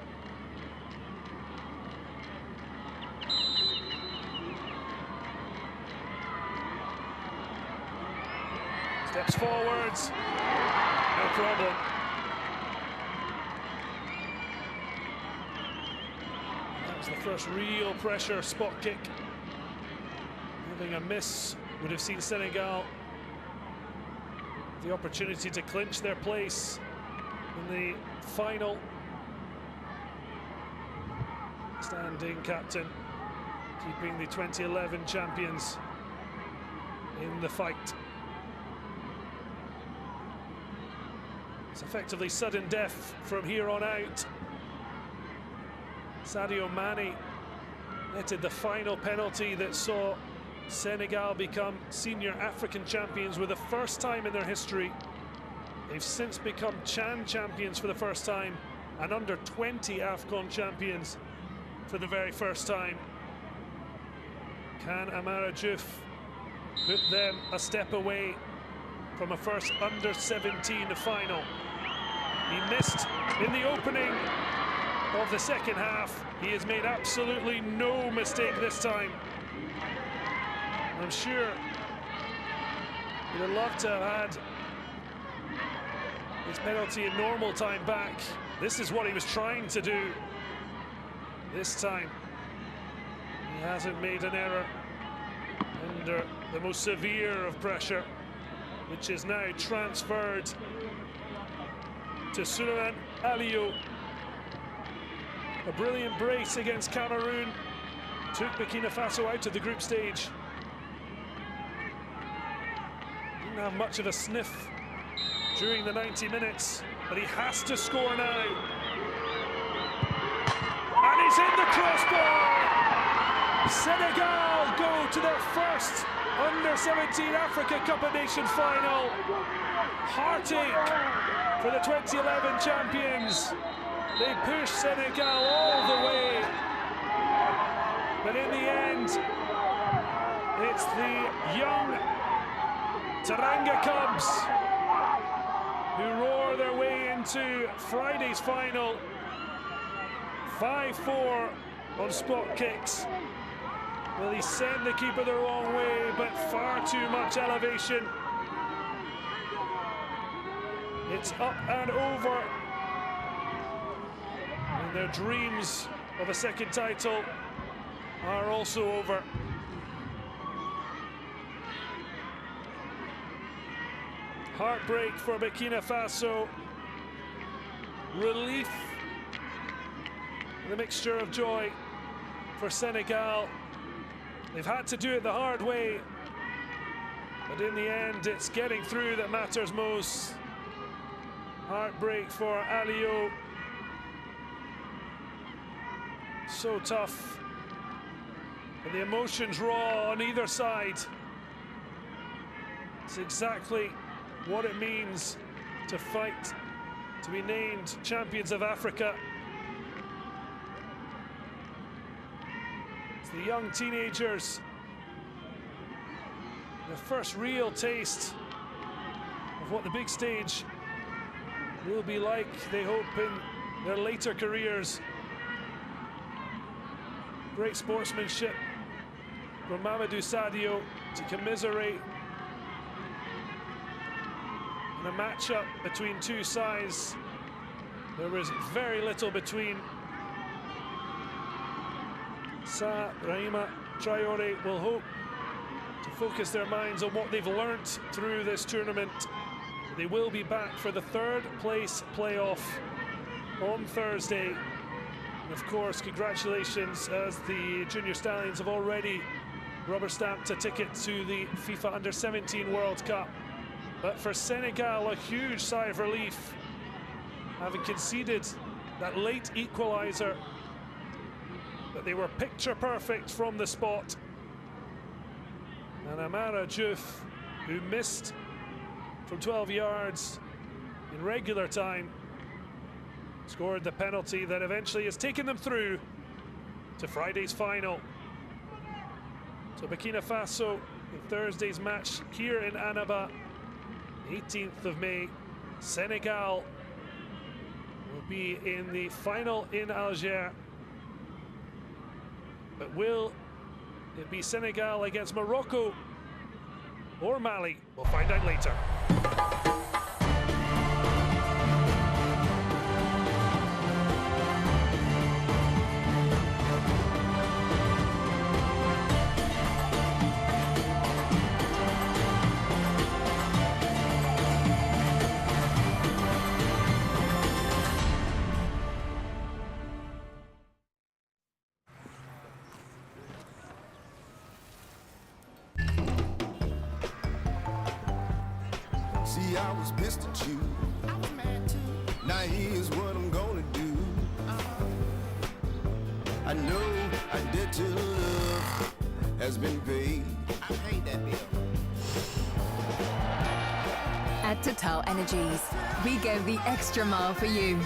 Steps forwards, no problem. The first real pressure spot kick. Having a miss would have seen Senegal the opportunity to clinch their place in the final. Standing captain, keeping the 2011 champions in the fight. It's effectively sudden death from here on out. Sadio Mane netted the final penalty that saw Senegal become senior African champions for the first time in their history. They've since become CHAN champions for the first time and under 20 AFCON champions for the very first time. Can Amara Diouf put them a step away from a first under 17 final? He missed in the opening of the second half. He has made absolutely no mistake this time. I'm sure he'd have loved to have had his penalty in normal time back. This is what he was trying to do this time. He hasn't made an error under the most severe of pressure, which is now transferred to Souleymane Aliou. A brilliant brace against Cameroon took Burkina Faso out of the group stage. Didn't have much of a sniff during the 90 minutes, but he has to score now. And he's in the crossbar! Senegal go to their first under-17 Africa Cup of Nations final. Heartache for the 2011 champions. They pushed Senegal all the way, But in the end, it's the young Teranga Cubs who roar their way into Friday's final. 5-4 on spot kicks. Well, he sent the keeper the wrong way, but far too much elevation. It's up and over. And their dreams of a second title are also over. Heartbreak for Burkina Faso. Relief. The mixture of joy for Senegal. They've had to do it the hard way, but in the end, it's getting through that matters most. Heartbreak for Aliou. So tough. And the emotions raw on either side. It's exactly what it means to fight, to be named champions of Africa. It's the young teenagers, their first real taste of what the big stage will be like, they hope, in their later careers. Great sportsmanship from Mamadou Sadio to commiserate in a matchup between two sides. There was very little between. Sa, Brahima, Traore will hope to focus their minds on what they've learnt through this tournament. They will be back for the third place playoff on Thursday. And of course, congratulations, as the Junior Stallions have already rubber-stamped a ticket to the FIFA Under-17 World Cup. But for Senegal, a huge sigh of relief, having conceded that late equaliser. But they were picture perfect from the spot. And Amara Diouf, who missed from 12 yards in regular time, scored the penalty that eventually has taken them through to Friday's final. So Burkina Faso in Thursday's match here in Annaba, 18th of May. Senegal will be in the final in Algiers. But will it be Senegal against Morocco or Mali? We'll find out later. See, I was pissed at you. I was mad too. Now here's what I'm gonna do. I know I did till love has been paid. I paid that bill. At TotalEnergies, we go the extra mile for you.